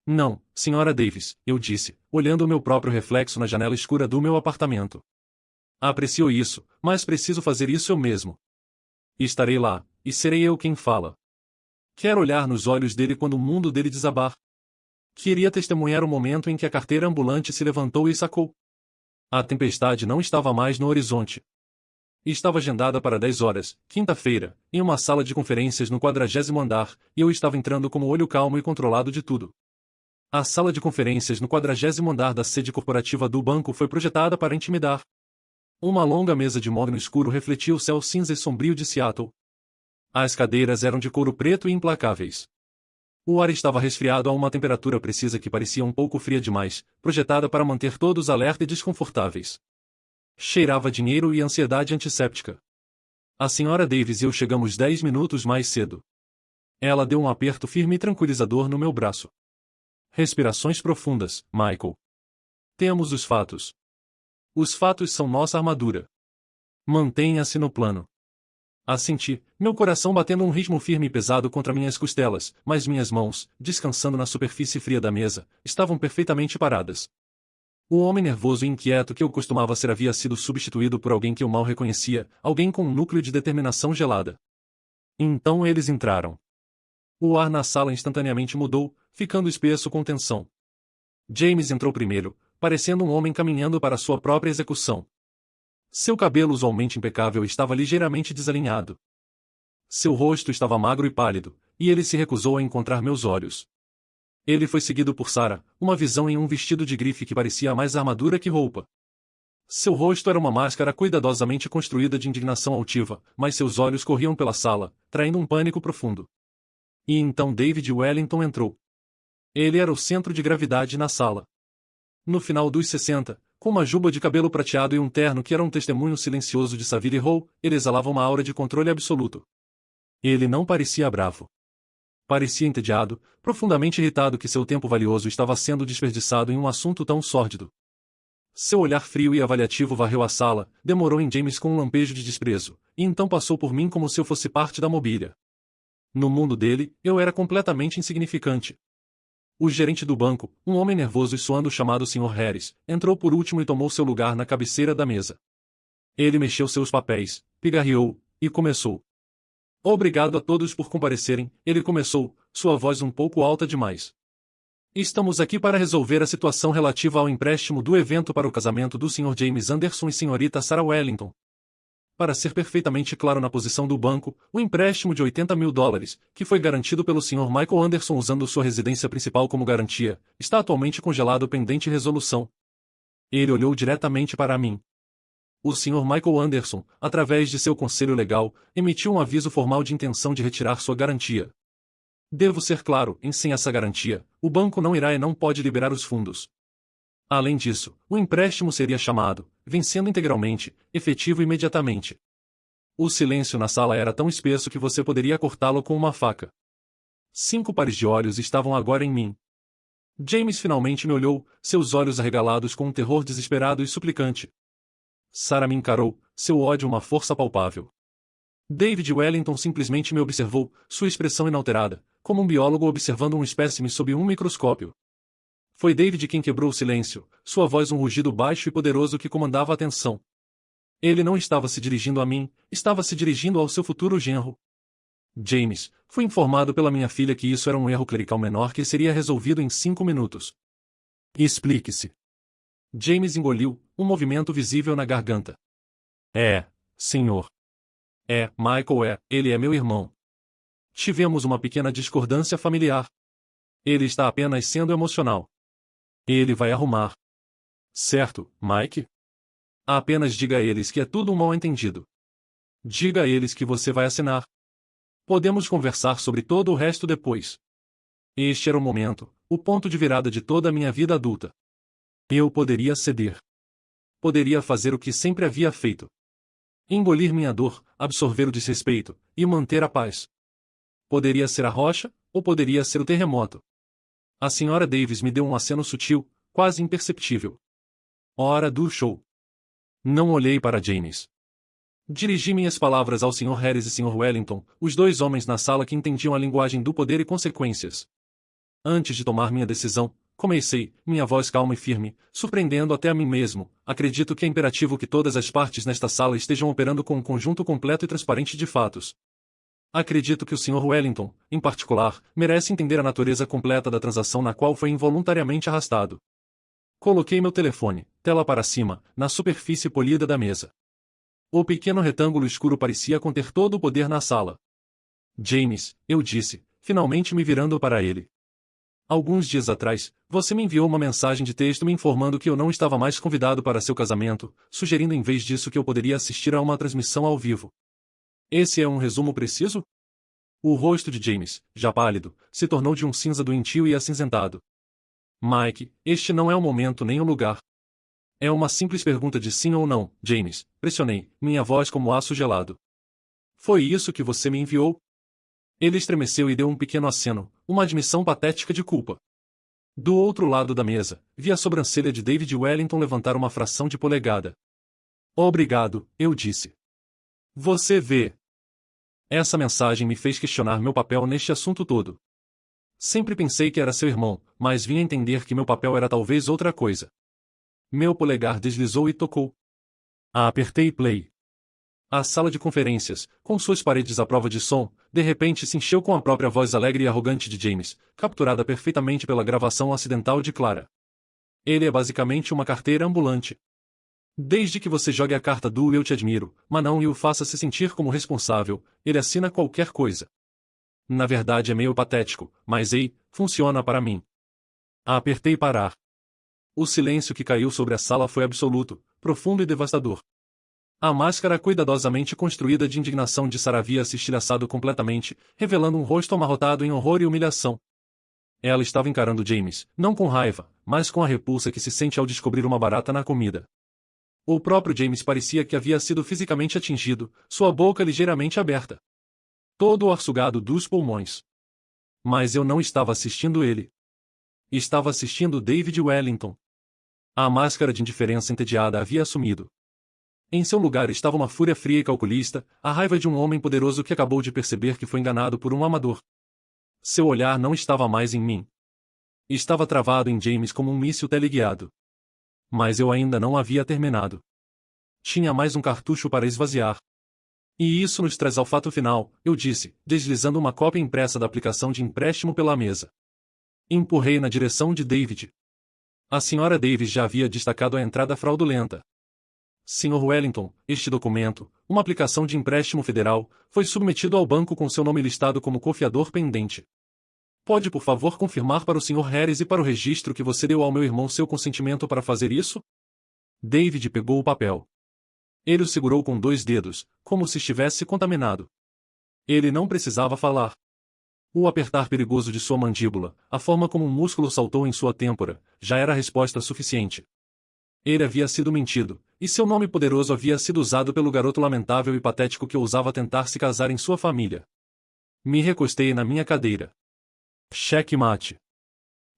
Não, Sra. Davis, eu disse, olhando o meu próprio reflexo na janela escura do meu apartamento. Aprecio isso, mas preciso fazer isso eu mesmo. Estarei lá, e serei eu quem fala. Quero olhar nos olhos dele quando o mundo dele desabar. Queria testemunhar o momento em que a carteira ambulante se levantou e sacou. A tempestade não estava mais no horizonte. Estava agendada para 10 horas, quinta-feira, em uma sala de conferências no 40º andar, e eu estava entrando com o olho calmo e controlado de tudo. A sala de conferências no 40º andar da sede corporativa do banco foi projetada para intimidar. Uma longa mesa de mogno escuro refletia o céu cinza e sombrio de Seattle. As cadeiras eram de couro preto e implacáveis. O ar estava resfriado a uma temperatura precisa que parecia um pouco fria demais, projetada para manter todos alerta e desconfortáveis. Cheirava a dinheiro e ansiedade antisséptica. A Sra. Davis e eu chegamos 10 minutos mais cedo. Ela deu um aperto firme e tranquilizador no meu braço. Respirações profundas, Michael. Temos os fatos. Os fatos são nossa armadura. Mantenha-se no plano. Assenti, meu coração batendo um ritmo firme e pesado contra minhas costelas, mas minhas mãos, descansando na superfície fria da mesa, estavam perfeitamente paradas. O homem nervoso e inquieto que eu costumava ser havia sido substituído por alguém que eu mal reconhecia, alguém com um núcleo de determinação gelada. Então eles entraram. O ar na sala instantaneamente mudou, ficando espesso com tensão. James entrou primeiro, parecendo um homem caminhando para sua própria execução. Seu cabelo usualmente impecável estava ligeiramente desalinhado. Seu rosto estava magro e pálido, e ele se recusou a encontrar meus olhos. Ele foi seguido por Sarah, uma visão em um vestido de grife que parecia mais armadura que roupa. Seu rosto era uma máscara cuidadosamente construída de indignação altiva, mas seus olhos corriam pela sala, traindo um pânico profundo. E então David Wellington entrou. Ele era o centro de gravidade na sala. No final dos 60, com uma juba de cabelo prateado e um terno que era um testemunho silencioso de Savile Row, ele exalava uma aura de controle absoluto. Ele não parecia bravo. Parecia entediado, profundamente irritado que seu tempo valioso estava sendo desperdiçado em um assunto tão sórdido. Seu olhar frio e avaliativo varreu a sala, demorou em James com um lampejo de desprezo, e então passou por mim como se eu fosse parte da mobília. No mundo dele, eu era completamente insignificante. O gerente do banco, um homem nervoso e suando chamado Sr. Harris, entrou por último e tomou seu lugar na cabeceira da mesa. Ele mexeu seus papéis, pigarreou, e começou. Obrigado a todos por comparecerem, ele começou, sua voz um pouco alta demais. Estamos aqui para resolver a situação relativa ao empréstimo do evento para o casamento do Sr. James Anderson e Sra. Sarah Wellington. Para ser perfeitamente claro na posição do banco, o empréstimo de $80 mil, que foi garantido pelo Sr. Michael Anderson usando sua residência principal como garantia, está atualmente congelado pendente resolução. Ele olhou diretamente para mim. O Sr. Michael Anderson, através de seu conselho legal, emitiu um aviso formal de intenção de retirar sua garantia. Devo ser claro, sem essa garantia, o banco não irá e não pode liberar os fundos. Além disso, o empréstimo seria chamado, vencendo integralmente, efetivo imediatamente. O silêncio na sala era tão espesso que você poderia cortá-lo com uma faca. 5 pares de olhos estavam agora em mim. James finalmente me olhou, seus olhos arregalados com um terror desesperado e suplicante. Sarah me encarou, seu ódio uma força palpável. David Wellington simplesmente me observou, sua expressão inalterada, como um biólogo observando um espécime sob um microscópio. Foi David quem quebrou o silêncio, sua voz um rugido baixo e poderoso que comandava a atenção. Ele não estava se dirigindo a mim, estava se dirigindo ao seu futuro genro. James, fui informado pela minha filha que isso era um erro clerical menor que seria resolvido em 5 minutos. Explique-se. James engoliu, um movimento visível na garganta. Senhor. Michael ele é meu irmão. Tivemos uma pequena discordância familiar. Ele está apenas sendo emocional. Ele vai arrumar. Certo, Mike? Apenas diga a eles que é tudo um mal-entendido. Diga a eles que você vai assinar. Podemos conversar sobre todo o resto depois. Este era o momento, o ponto de virada de toda a minha vida adulta. Eu poderia ceder. Poderia fazer o que sempre havia feito. Engolir minha dor, absorver o desrespeito, e manter a paz. Poderia ser a rocha, ou poderia ser o terremoto. A Sra. Davis me deu um aceno sutil, quase imperceptível. Hora do show. Não olhei para James. Dirigi minhas palavras ao Sr. Harris e Sr. Wellington, os dois homens na sala que entendiam a linguagem do poder e consequências. Antes de tomar minha decisão, comecei, minha voz calma e firme, surpreendendo até a mim mesmo. Acredito que é imperativo que todas as partes nesta sala estejam operando com um conjunto completo e transparente de fatos. Acredito que o Sr. Wellington, em particular, merece entender a natureza completa da transação na qual foi involuntariamente arrastado. Coloquei meu telefone, tela para cima, na superfície polida da mesa. O pequeno retângulo escuro parecia conter todo o poder na sala. James, eu disse, finalmente me virando para ele. Alguns dias atrás, você me enviou uma mensagem de texto me informando que eu não estava mais convidado para seu casamento, sugerindo em vez disso que eu poderia assistir a uma transmissão ao vivo. Esse é um resumo preciso? O rosto de James, já pálido, se tornou de um cinza doentio e acinzentado. Mike, este não é o momento nem o lugar. É uma simples pergunta de sim ou não, James, pressionei, minha voz como aço gelado. Foi isso que você me enviou? Ele estremeceu e deu um pequeno aceno, uma admissão patética de culpa. Do outro lado da mesa, vi a sobrancelha de David Wellington levantar uma fração de polegada. Obrigado, eu disse. Você vê. Essa mensagem me fez questionar meu papel neste assunto todo. Sempre pensei que era seu irmão, mas vim a entender que meu papel era talvez outra coisa. Meu polegar deslizou e tocou. Apertei play. A sala de conferências, com suas paredes à prova de som, de repente se encheu com a própria voz alegre e arrogante de James, capturada perfeitamente pela gravação acidental de Clara. Ele é basicamente uma carteira ambulante. Desde que você jogue a carta do eu te admiro, mas não e o faça se sentir como responsável, ele assina qualquer coisa. Na verdade é meio patético, mas funciona para mim. Apertei parar. O silêncio que caiu sobre a sala foi absoluto, profundo e devastador. A máscara cuidadosamente construída de indignação de Sarah havia se estilhaçado completamente, revelando um rosto amarrotado em horror e humilhação. Ela estava encarando James, não com raiva, mas com a repulsa que se sente ao descobrir uma barata na comida. O próprio James parecia que havia sido fisicamente atingido, sua boca ligeiramente aberta. Todo o ar sugado dos pulmões. Mas eu não estava assistindo ele. Estava assistindo David Wellington. A máscara de indiferença entediada havia assumido. Em seu lugar estava uma fúria fria e calculista, a raiva de um homem poderoso que acabou de perceber que foi enganado por um amador. Seu olhar não estava mais em mim. Estava travado em James como um míssil teleguiado. Mas eu ainda não havia terminado. Tinha mais um cartucho para esvaziar. E isso nos traz ao fato final, eu disse, deslizando uma cópia impressa da aplicação de empréstimo pela mesa. Empurrei na direção de David. A Sra. Davis já havia destacado a entrada fraudulenta. Sr. Wellington, este documento, uma aplicação de empréstimo federal, foi submetido ao banco com seu nome listado como confiador pendente. Pode por favor confirmar para o Sr. Harris e para o registro que você deu ao meu irmão seu consentimento para fazer isso? David pegou o papel. Ele o segurou com 2 dedos, como se estivesse contaminado. Ele não precisava falar. O apertar perigoso de sua mandíbula, a forma como um músculo saltou em sua têmpora, já era a resposta suficiente. Ele havia sido mentido, e seu nome poderoso havia sido usado pelo garoto lamentável e patético que ousava tentar se casar em sua família. Me recostei na minha cadeira. Checkmate.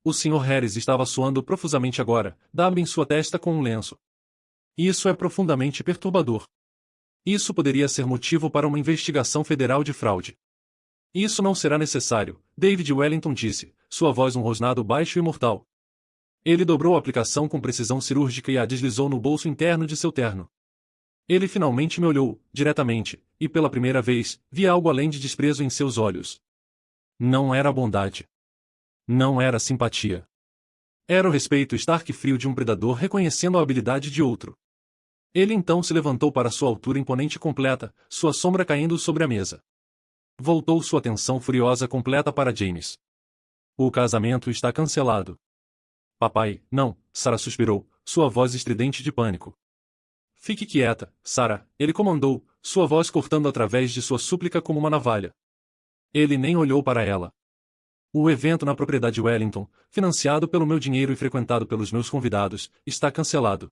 O Sr. Harris estava suando profusamente agora, dado em sua testa com um lenço. Isso é profundamente perturbador. Isso poderia ser motivo para uma investigação federal de fraude. Isso não será necessário, David Wellington disse, sua voz um rosnado baixo e mortal. Ele dobrou a aplicação com precisão cirúrgica e a deslizou no bolso interno de seu terno. Ele finalmente me olhou, diretamente, e pela primeira vez, vi algo além de desprezo em seus olhos. Não era bondade. Não era simpatia. Era o respeito stark e frio de um predador reconhecendo a habilidade de outro. Ele então se levantou para sua altura imponente completa, sua sombra caindo sobre a mesa. Voltou sua atenção furiosa completa para James. O casamento está cancelado. Papai, não, Sarah suspirou, sua voz estridente de pânico. Fique quieta, Sarah, ele comandou, sua voz cortando através de sua súplica como uma navalha. Ele nem olhou para ela. O evento na propriedade Wellington, financiado pelo meu dinheiro e frequentado pelos meus convidados, está cancelado.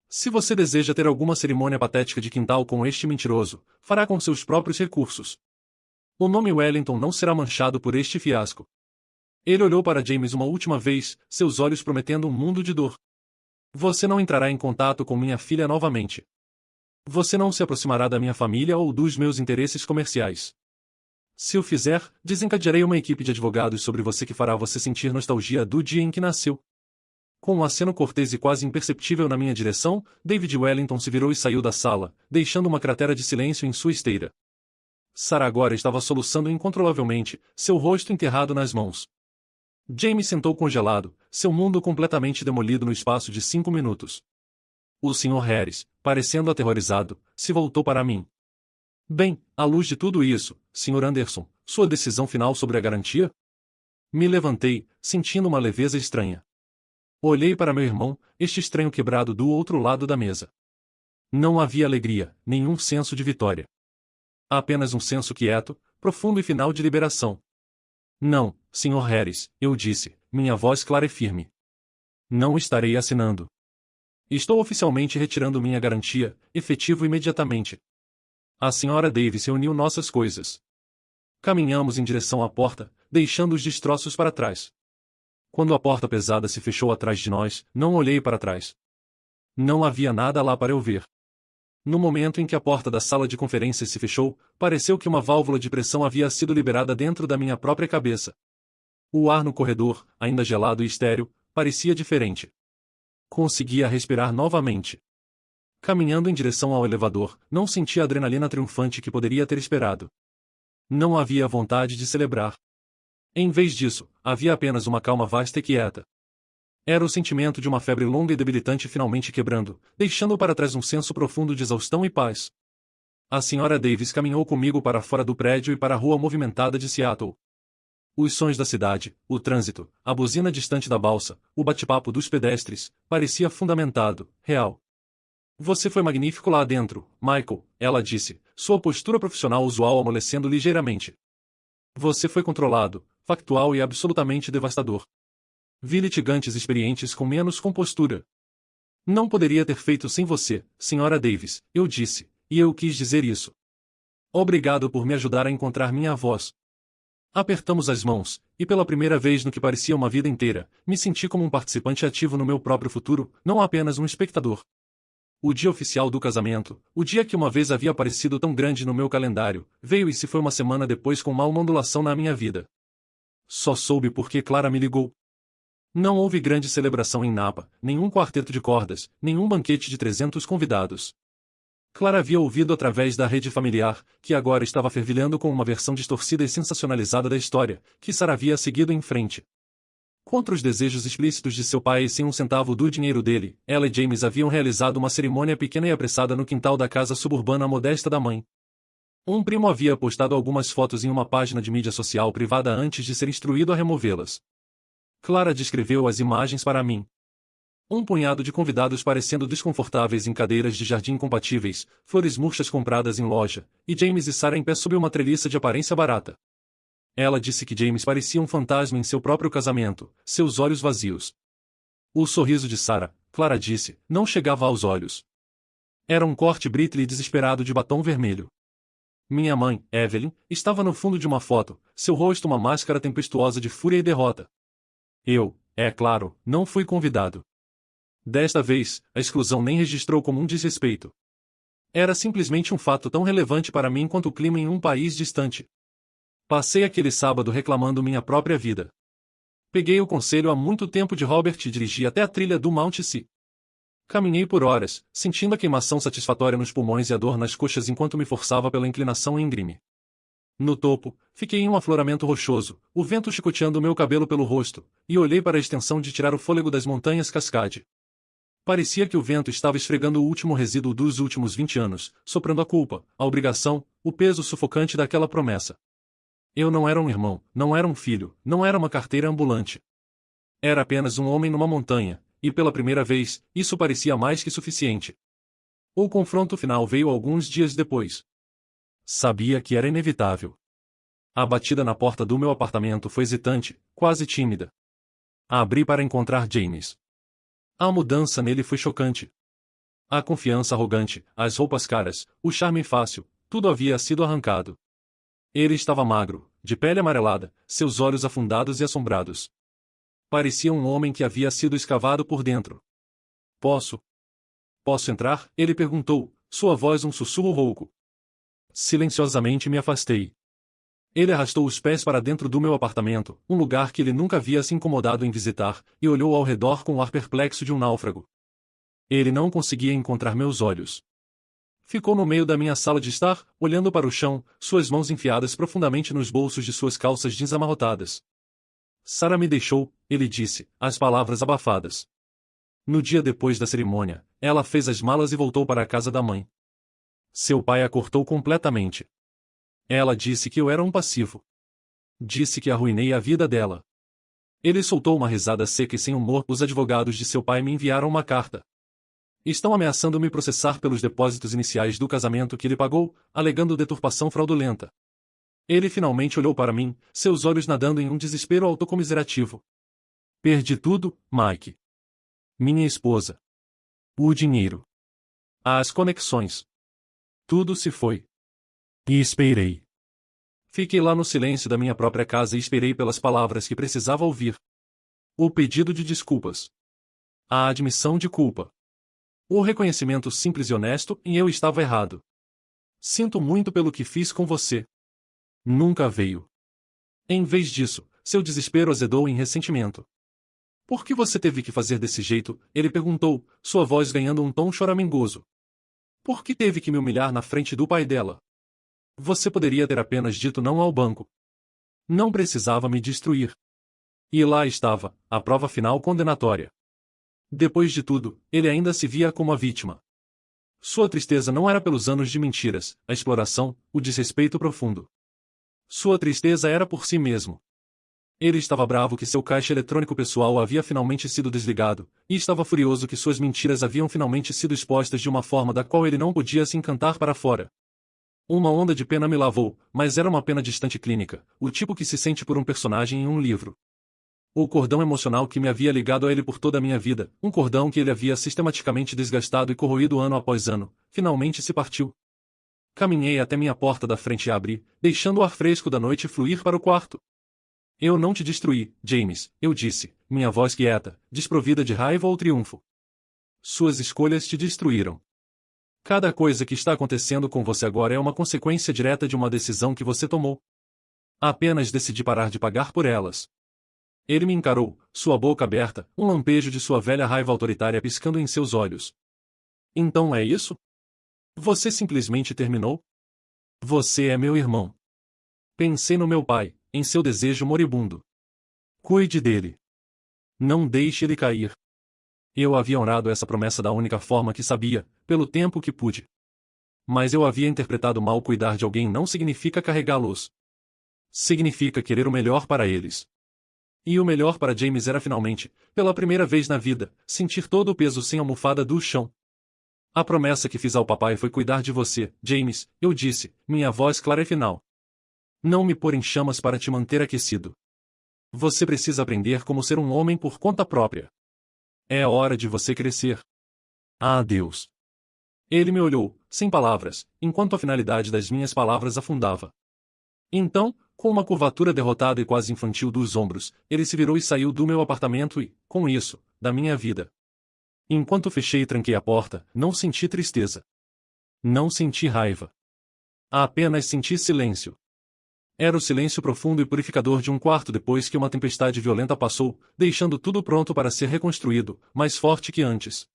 Se você deseja ter alguma cerimônia patética de quintal com este mentiroso, fará com seus próprios recursos. O nome Wellington não será manchado por este fiasco. Ele olhou para James uma última vez, seus olhos prometendo um mundo de dor. Você não entrará em contato com minha filha novamente. Você não se aproximará da minha família ou dos meus interesses comerciais. Se o fizer, desencadearei uma equipe de advogados sobre você que fará você sentir nostalgia do dia em que nasceu. Com um aceno cortês e quase imperceptível na minha direção, David Wellington se virou e saiu da sala, deixando uma cratera de silêncio em sua esteira. Sarah agora estava soluçando incontrolavelmente, seu rosto enterrado nas mãos. James sentou congelado, seu mundo completamente demolido no espaço de 5 minutos. O Sr. Harris, parecendo aterrorizado, se voltou para mim. Bem, à luz de tudo isso, Sr. Anderson, sua decisão final sobre a garantia? Me levantei, sentindo uma leveza estranha. Olhei para meu irmão, este estranho quebrado do outro lado da mesa. Não havia alegria, nenhum senso de vitória. Apenas um senso quieto, profundo e final de liberação. Não, Sr. Harris, eu disse, minha voz clara e firme. Não estarei assinando. Estou oficialmente retirando minha garantia, efetivo imediatamente. A Sra. Davis reuniu nossas coisas. Caminhamos em direção à porta, deixando os destroços para trás. Quando a porta pesada se fechou atrás de nós, não olhei para trás. Não havia nada lá para eu ver. No momento em que a porta da sala de conferências se fechou, pareceu que uma válvula de pressão havia sido liberada dentro da minha própria cabeça. O ar no corredor, ainda gelado e estéril, parecia diferente. Conseguia respirar novamente. Caminhando em direção ao elevador, não senti a adrenalina triunfante que poderia ter esperado. Não havia vontade de celebrar. Em vez disso, havia apenas uma calma vasta e quieta. Era o sentimento de uma febre longa e debilitante finalmente quebrando, deixando para trás um senso profundo de exaustão e paz. A Sra. Davis caminhou comigo para fora do prédio e para a rua movimentada de Seattle. Os sons da cidade, o trânsito, a buzina distante da balsa, o bate-papo dos pedestres, parecia fundamentado, real. Você foi magnífico lá dentro, Michael, ela disse, sua postura profissional usual amolecendo ligeiramente. Você foi controlado, factual e absolutamente devastador. Vi litigantes experientes com menos compostura. Não poderia ter feito sem você, Sra. Davis, eu disse, e eu quis dizer isso. Obrigado por me ajudar a encontrar minha voz. Apertamos as mãos, e pela primeira vez no que parecia uma vida inteira, me senti como um participante ativo no meu próprio futuro, não apenas um espectador. O dia oficial do casamento, o dia que uma vez havia parecido tão grande no meu calendário, veio e se foi uma semana depois com uma ondulação na minha vida. Só soube porque Clara me ligou. Não houve grande celebração em Napa, nenhum quarteto de cordas, nenhum banquete de 300 convidados. Clara havia ouvido através da rede familiar, que agora estava fervilhando com uma versão distorcida e sensacionalizada da história, que Sarah havia seguido em frente. Contra os desejos explícitos de seu pai e sem um centavo do dinheiro dele, ela e James haviam realizado uma cerimônia pequena e apressada no quintal da casa suburbana modesta da mãe. Um primo havia postado algumas fotos em uma página de mídia social privada antes de ser instruído a removê-las. Clara descreveu as imagens para mim. Um punhado de convidados parecendo desconfortáveis em cadeiras de jardim compatíveis, flores murchas compradas em loja, e James e Sarah em pé sob uma treliça de aparência barata. Ela disse que James parecia um fantasma em seu próprio casamento, seus olhos vazios. O sorriso de Sarah, Clara disse, não chegava aos olhos. Era um corte brittle e desesperado de batom vermelho. Minha mãe, Evelyn, estava no fundo de uma foto, seu rosto uma máscara tempestuosa de fúria e derrota. Eu, é claro, não fui convidado. Desta vez, a exclusão nem registrou como um desrespeito. Era simplesmente um fato tão relevante para mim quanto o clima em um país distante. Passei aquele sábado reclamando minha própria vida. Peguei o conselho há muito tempo de Robert e dirigi até a trilha do Mount Si. Caminhei por horas, sentindo a queimação satisfatória nos pulmões e a dor nas coxas enquanto me forçava pela inclinação íngreme. No topo, fiquei em um afloramento rochoso, o vento chicoteando meu cabelo pelo rosto, e olhei para a extensão de tirar o fôlego das montanhas Cascade. Parecia que o vento estava esfregando o último resíduo dos últimos 20 anos, soprando a culpa, a obrigação, o peso sufocante daquela promessa. Eu não era um irmão, não era um filho, não era uma carteira ambulante. Era apenas um homem numa montanha, e pela primeira vez, isso parecia mais que suficiente. O confronto final veio alguns dias depois. Sabia que era inevitável. A batida na porta do meu apartamento foi hesitante, quase tímida. Abri para encontrar James. A mudança nele foi chocante. A confiança arrogante, as roupas caras, o charme fácil, tudo havia sido arrancado. Ele estava magro, de pele amarelada, seus olhos afundados e assombrados. Parecia um homem que havia sido escavado por dentro. Posso entrar? Ele perguntou, sua voz um sussurro rouco. Silenciosamente me afastei. Ele arrastou os pés para dentro do meu apartamento, um lugar que ele nunca havia se incomodado em visitar, e olhou ao redor com o ar perplexo de um náufrago. Ele não conseguia encontrar meus olhos. Ficou no meio da minha sala de estar, olhando para o chão, suas mãos enfiadas profundamente nos bolsos de suas calças jeans amarrotadas. Sarah me deixou, ele disse, as palavras abafadas. No dia depois da cerimônia, ela fez as malas e voltou para a casa da mãe. Seu pai a cortou completamente. Ela disse que eu era um passivo. Disse que arruinei a vida dela. Ele soltou uma risada seca e sem humor. Os advogados de seu pai me enviaram uma carta. Estão ameaçando me processar pelos depósitos iniciais do casamento que ele pagou, alegando deturpação fraudulenta. Ele finalmente olhou para mim, seus olhos nadando em um desespero autocomiserativo. Perdi tudo, Mike. Minha esposa. O dinheiro. As conexões. Tudo se foi. E esperei. Fiquei lá no silêncio da minha própria casa e esperei pelas palavras que precisava ouvir. O pedido de desculpas. A admissão de culpa. O reconhecimento simples e honesto em eu estava errado. Sinto muito pelo que fiz com você. Nunca veio. Em vez disso, seu desespero azedou em ressentimento. Por que você teve que fazer desse jeito? Ele perguntou, sua voz ganhando um tom choramingoso. Por que teve que me humilhar na frente do pai dela? Você poderia ter apenas dito não ao banco. Não precisava me destruir. E lá estava, a prova final condenatória. Depois de tudo, ele ainda se via como a vítima. Sua tristeza não era pelos anos de mentiras, a exploração, o desrespeito profundo. Sua tristeza era por si mesmo. Ele estava bravo que seu caixa eletrônico pessoal havia finalmente sido desligado, e estava furioso que suas mentiras haviam finalmente sido expostas de uma forma da qual ele não podia se encantar para fora. Uma onda de pena me lavou, mas era uma pena distante clínica, o tipo que se sente por um personagem em um livro. O cordão emocional que me havia ligado a ele por toda a minha vida, um cordão que ele havia sistematicamente desgastado e corroído ano após ano, finalmente se partiu. Caminhei até minha porta da frente e abri, deixando o ar fresco da noite fluir para o quarto. Eu não te destruí, James, eu disse, minha voz quieta, desprovida de raiva ou triunfo. Suas escolhas te destruíram. Cada coisa que está acontecendo com você agora é uma consequência direta de uma decisão que você tomou. Apenas decidi parar de pagar por elas. Ele me encarou, sua boca aberta, um lampejo de sua velha raiva autoritária piscando em seus olhos. Então é isso? Você simplesmente terminou? Você é meu irmão. Pensei no meu pai, em seu desejo moribundo. Cuide dele. Não deixe ele cair. Eu havia honrado essa promessa da única forma que sabia, pelo tempo que pude. Mas eu havia interpretado mal. Cuidar de alguém não significa carregá-los. Significa querer o melhor para eles. E o melhor para James era finalmente, pela primeira vez na vida, sentir todo o peso sem almofada do chão. A promessa que fiz ao papai foi cuidar de você, James, eu disse, minha voz clara e final. Não me pôr em chamas para te manter aquecido. Você precisa aprender como ser um homem por conta própria. É a hora de você crescer. Adeus. Ele me olhou, sem palavras, enquanto a finalidade das minhas palavras afundava. Então, com uma curvatura derrotada e quase infantil dos ombros, ele se virou e saiu do meu apartamento e, com isso, da minha vida. Enquanto fechei e tranquei a porta, não senti tristeza. Não senti raiva. Apenas senti silêncio. Era o silêncio profundo e purificador de um quarto depois que uma tempestade violenta passou, deixando tudo pronto para ser reconstruído, mais forte que antes.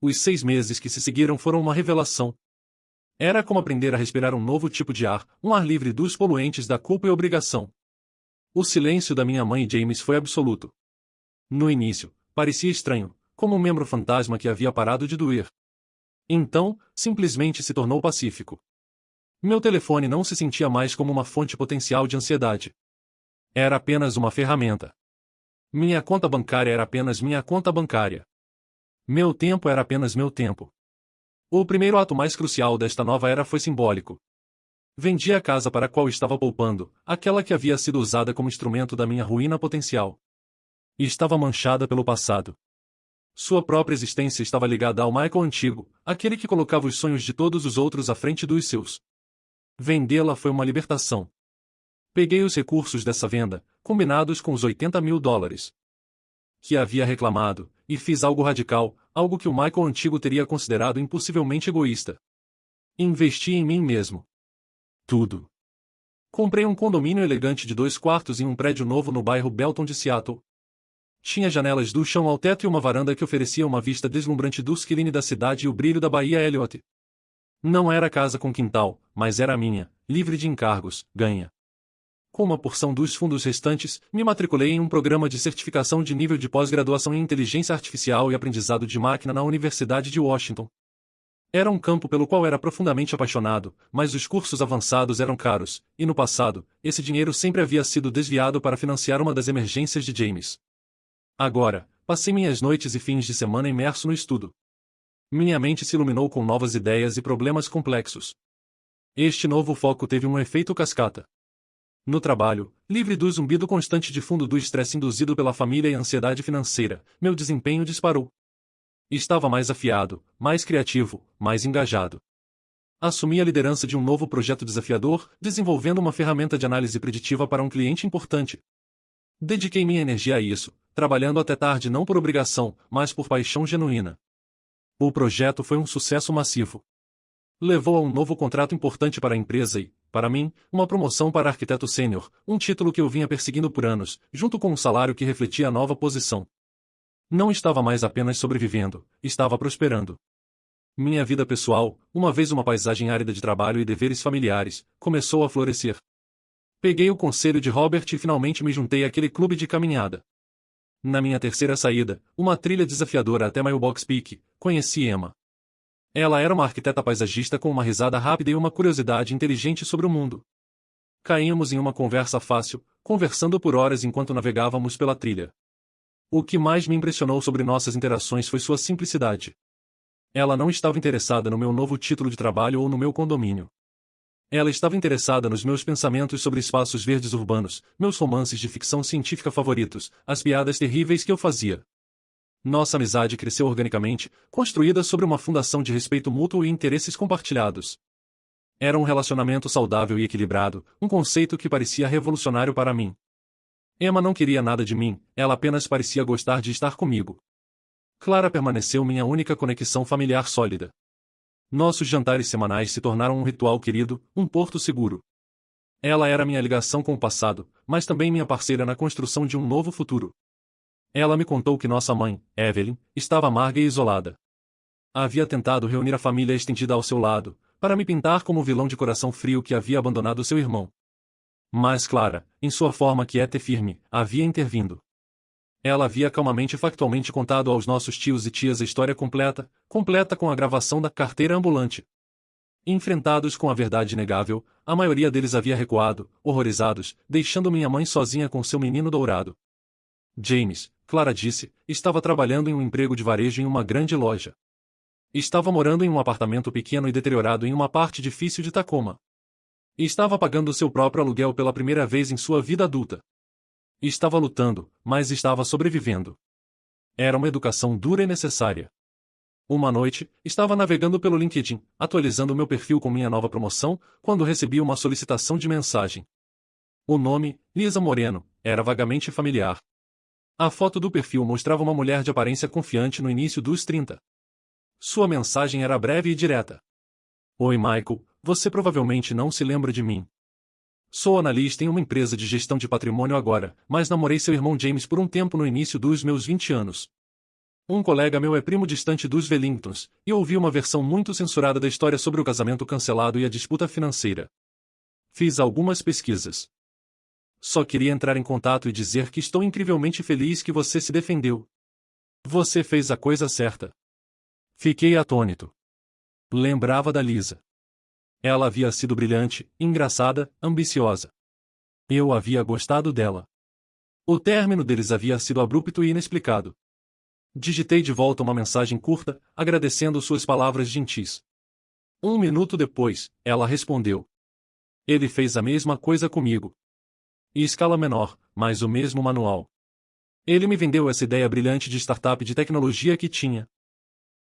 Os 6 meses que se seguiram foram uma revelação. Era como aprender a respirar um novo tipo de ar, um ar livre dos poluentes da culpa e obrigação. O silêncio da minha mãe e James foi absoluto. No início, parecia estranho, como um membro fantasma que havia parado de doer. Então, simplesmente se tornou pacífico. Meu telefone não se sentia mais como uma fonte potencial de ansiedade. Era apenas uma ferramenta. Minha conta bancária era apenas minha conta bancária. Meu tempo era apenas meu tempo. O primeiro ato mais crucial desta nova era foi simbólico. Vendi a casa para a qual estava poupando, aquela que havia sido usada como instrumento da minha ruína potencial. E estava manchada pelo passado. Sua própria existência estava ligada ao Michael antigo, aquele que colocava os sonhos de todos os outros à frente dos seus. Vendê-la foi uma libertação. Peguei os recursos dessa venda, combinados com os 80 mil dólares que havia reclamado, e fiz algo radical, algo que o Michael antigo teria considerado impossivelmente egoísta. Investi em mim mesmo. Tudo. Comprei um condomínio elegante de 2 quartos em um prédio novo no bairro Belton de Seattle. Tinha janelas do chão ao teto e uma varanda que oferecia uma vista deslumbrante do skyline da cidade e o brilho da Baía Elliott. Não era casa com quintal, mas era minha, livre de encargos, ganha. Com uma porção dos fundos restantes, me matriculei em um programa de certificação de nível de pós-graduação em inteligência artificial e aprendizado de máquina na Universidade de Washington. Era um campo pelo qual era profundamente apaixonado, mas os cursos avançados eram caros, e no passado, esse dinheiro sempre havia sido desviado para financiar uma das emergências de James. Agora, passei minhas noites e fins de semana imerso no estudo. Minha mente se iluminou com novas ideias e problemas complexos. Este novo foco teve um efeito cascata. No trabalho, livre do zumbido constante de fundo do estresse induzido pela família e ansiedade financeira, meu desempenho disparou. Estava mais afiado, mais criativo, mais engajado. Assumi a liderança de um novo projeto desafiador, desenvolvendo uma ferramenta de análise preditiva para um cliente importante. Dediquei minha energia a isso, trabalhando até tarde não por obrigação, mas por paixão genuína. O projeto foi um sucesso massivo. Levou a um novo contrato importante para a empresa e, para mim, uma promoção para arquiteto sênior, um título que eu vinha perseguindo por anos, junto com um salário que refletia a nova posição. Não estava mais apenas sobrevivendo, estava prosperando. Minha vida pessoal, uma vez uma paisagem árida de trabalho e deveres familiares, começou a florescer. Peguei o conselho de Robert e finalmente me juntei àquele clube de caminhada. Na minha terceira saída, uma trilha desafiadora até Mailbox Peak, conheci Emma. Ela era uma arquiteta paisagista com uma risada rápida e uma curiosidade inteligente sobre o mundo. Caímos em uma conversa fácil, conversando por horas enquanto navegávamos pela trilha. O que mais me impressionou sobre nossas interações foi sua simplicidade. Ela não estava interessada no meu novo título de trabalho ou no meu condomínio. Ela estava interessada nos meus pensamentos sobre espaços verdes urbanos, meus romances de ficção científica favoritos, as piadas terríveis que eu fazia. Nossa amizade cresceu organicamente, construída sobre uma fundação de respeito mútuo e interesses compartilhados. Era um relacionamento saudável e equilibrado, um conceito que parecia revolucionário para mim. Emma não queria nada de mim, ela apenas parecia gostar de estar comigo. Clara permaneceu minha única conexão familiar sólida. Nossos jantares semanais se tornaram um ritual querido, um porto seguro. Ela era minha ligação com o passado, mas também minha parceira na construção de um novo futuro. Ela me contou que nossa mãe, Evelyn, estava amarga e isolada. Havia tentado reunir a família estendida ao seu lado, para me pintar como o vilão de coração frio que havia abandonado seu irmão. Mas Clara, em sua forma quieta e firme, havia intervindo. Ela havia calmamente e factualmente contado aos nossos tios e tias a história completa, completa com a gravação da carteira ambulante. Enfrentados com a verdade inegável, a maioria deles havia recuado, horrorizados, deixando minha mãe sozinha com seu menino dourado. James, Clara disse, estava trabalhando em um emprego de varejo em uma grande loja. Estava morando em um apartamento pequeno e deteriorado em uma parte difícil de Tacoma. Estava pagando seu próprio aluguel pela primeira vez em sua vida adulta. Estava lutando, mas estava sobrevivendo. Era uma educação dura e necessária. Uma noite, estava navegando pelo LinkedIn, atualizando meu perfil com minha nova promoção, quando recebi uma solicitação de mensagem. O nome, Lisa Moreno, era vagamente familiar. A foto do perfil mostrava uma mulher de aparência confiante no início dos 30. Sua mensagem era breve e direta. Oi Michael, você provavelmente não se lembra de mim. Sou analista em uma empresa de gestão de patrimônio agora, mas namorei seu irmão James por um tempo no início dos meus 20 anos. Um colega meu é primo distante dos Wellingtons, e ouvi uma versão muito censurada da história sobre o casamento cancelado e a disputa financeira. Fiz algumas pesquisas. Só queria entrar em contato e dizer que estou incrivelmente feliz que você se defendeu. Você fez a coisa certa. Fiquei atônito. Lembrava da Lisa. Ela havia sido brilhante, engraçada, ambiciosa. Eu havia gostado dela. O término deles havia sido abrupto e inexplicado. Digitei de volta uma mensagem curta, agradecendo suas palavras gentis. 1 minuto depois, ela respondeu. Ele fez a mesma coisa comigo. Em escala menor, mas o mesmo manual. Ele me vendeu essa ideia brilhante de startup de tecnologia que tinha.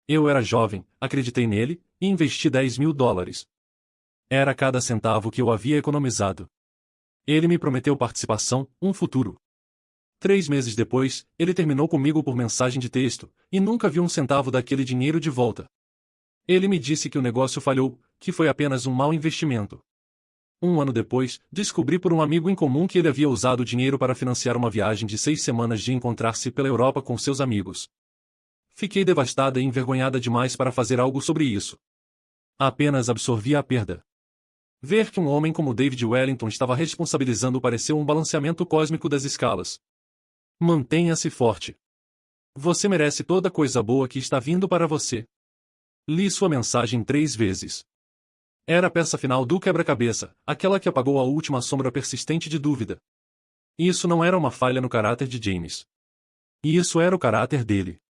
Eu era jovem, acreditei nele, e investi $10.000. Era cada centavo que eu havia economizado. Ele me prometeu participação, um futuro. 3 meses depois, ele terminou comigo por mensagem de texto, e nunca vi um centavo daquele dinheiro de volta. Ele me disse que o negócio falhou, que foi apenas um mau investimento. 1 ano depois, descobri por um amigo em comum que ele havia usado o dinheiro para financiar uma viagem de 6 semanas de encontrar-se pela Europa com seus amigos. Fiquei devastada e envergonhada demais para fazer algo sobre isso. Apenas absorvi a perda. Ver que um homem como David Wellington estava responsabilizando pareceu um balanceamento cósmico das escalas. Mantenha-se forte. Você merece toda coisa boa que está vindo para você. Li sua mensagem 3 vezes. Era a peça final do quebra-cabeça, aquela que apagou a última sombra persistente de dúvida. Isso não era uma falha no caráter de James. Isso era o caráter dele.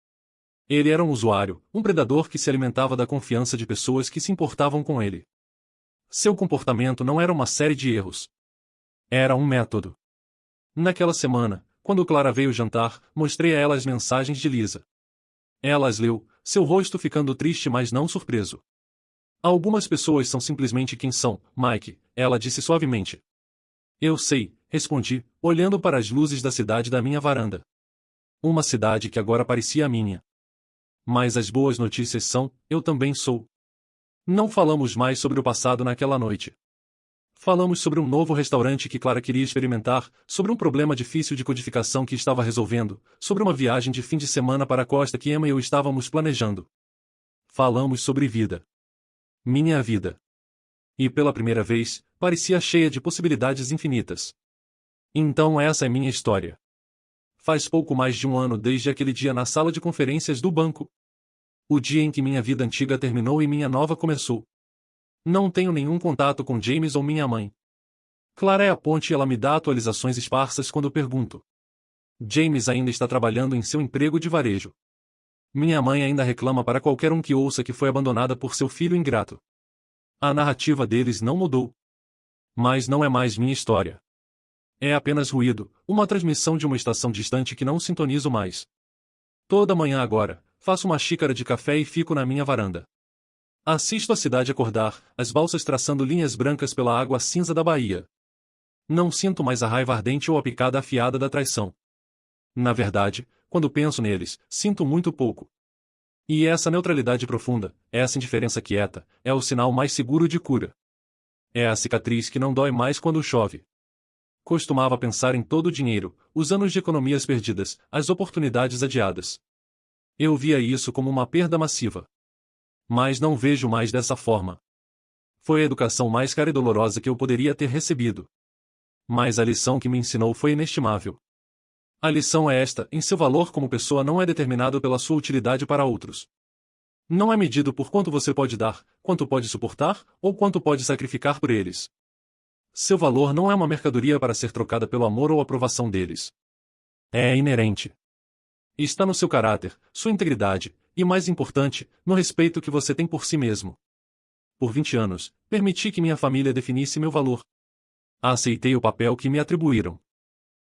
Ele era um usuário, um predador que se alimentava da confiança de pessoas que se importavam com ele. Seu comportamento não era uma série de erros. Era um método. Naquela semana, quando Clara veio jantar, mostrei a ela as mensagens de Lisa. Ela as leu, seu rosto ficando triste mas não surpreso. Algumas pessoas são simplesmente quem são, Mike, ela disse suavemente. Eu sei, respondi, olhando para as luzes da cidade da minha varanda. Uma cidade que agora parecia a minha. Mas as boas notícias são, eu também sou. Não falamos mais sobre o passado naquela noite. Falamos sobre um novo restaurante que Clara queria experimentar, sobre um problema difícil de codificação que estava resolvendo, sobre uma viagem de fim de semana para a costa que Emma e eu estávamos planejando. Falamos sobre vida. Minha vida. E pela primeira vez, parecia cheia de possibilidades infinitas. Então essa é minha história. Faz pouco mais de 1 ano desde aquele dia na sala de conferências do banco. O dia em que minha vida antiga terminou e minha nova começou. Não tenho nenhum contato com James ou minha mãe. Clara é a ponte e ela me dá atualizações esparsas quando pergunto. James ainda está trabalhando em seu emprego de varejo. Minha mãe ainda reclama para qualquer um que ouça que foi abandonada por seu filho ingrato. A narrativa deles não mudou. Mas não é mais minha história. É apenas ruído, uma transmissão de uma estação distante que não sintonizo mais. Toda manhã agora, faço uma xícara de café e fico na minha varanda. Assisto a cidade acordar, as balsas traçando linhas brancas pela água cinza da Bahia. Não sinto mais a raiva ardente ou a picada afiada da traição. Na verdade, quando penso neles, sinto muito pouco. E essa neutralidade profunda, essa indiferença quieta, é o sinal mais seguro de cura. É a cicatriz que não dói mais quando chove. Costumava pensar em todo o dinheiro, os anos de economias perdidas, as oportunidades adiadas. Eu via isso como uma perda massiva. Mas não vejo mais dessa forma. Foi a educação mais cara e dolorosa que eu poderia ter recebido. Mas a lição que me ensinou foi inestimável. A lição é esta: em seu valor como pessoa não é determinado pela sua utilidade para outros. Não é medido por quanto você pode dar, quanto pode suportar, ou quanto pode sacrificar por eles. Seu valor não é uma mercadoria para ser trocada pelo amor ou aprovação deles. É inerente. Está no seu caráter, sua integridade, e mais importante, no respeito que você tem por si mesmo. Por 20 anos, permiti que minha família definisse meu valor. Aceitei o papel que me atribuíram.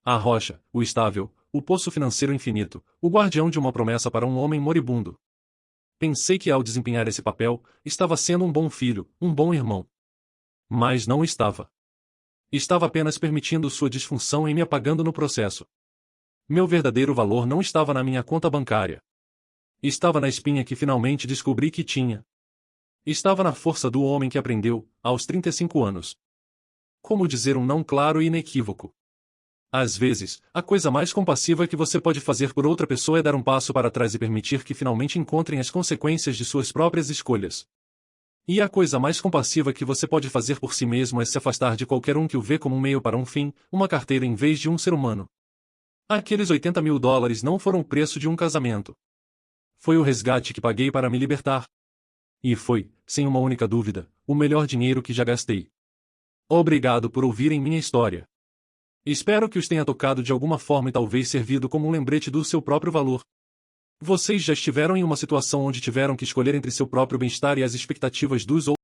A rocha, o estável, o poço financeiro infinito, o guardião de uma promessa para um homem moribundo. Pensei que ao desempenhar esse papel, estava sendo um bom filho, um bom irmão. Mas não estava. Estava apenas permitindo sua disfunção e me apagando no processo. Meu verdadeiro valor não estava na minha conta bancária. Estava na espinha que finalmente descobri que tinha. Estava na força do homem que aprendeu, aos 35 anos. Como dizer um não claro e inequívoco. Às vezes, a coisa mais compassiva que você pode fazer por outra pessoa é dar um passo para trás e permitir que finalmente encontrem as consequências de suas próprias escolhas. E a coisa mais compassiva que você pode fazer por si mesmo é se afastar de qualquer um que o vê como um meio para um fim, uma carteira em vez de um ser humano. Aqueles $80.000 não foram o preço de um casamento. Foi o resgate que paguei para me libertar. E foi, sem uma única dúvida, o melhor dinheiro que já gastei. Obrigado por ouvirem minha história. Espero que os tenha tocado de alguma forma e talvez servido como um lembrete do seu próprio valor. Vocês já estiveram em uma situação onde tiveram que escolher entre seu próprio bem-estar e as expectativas dos outros?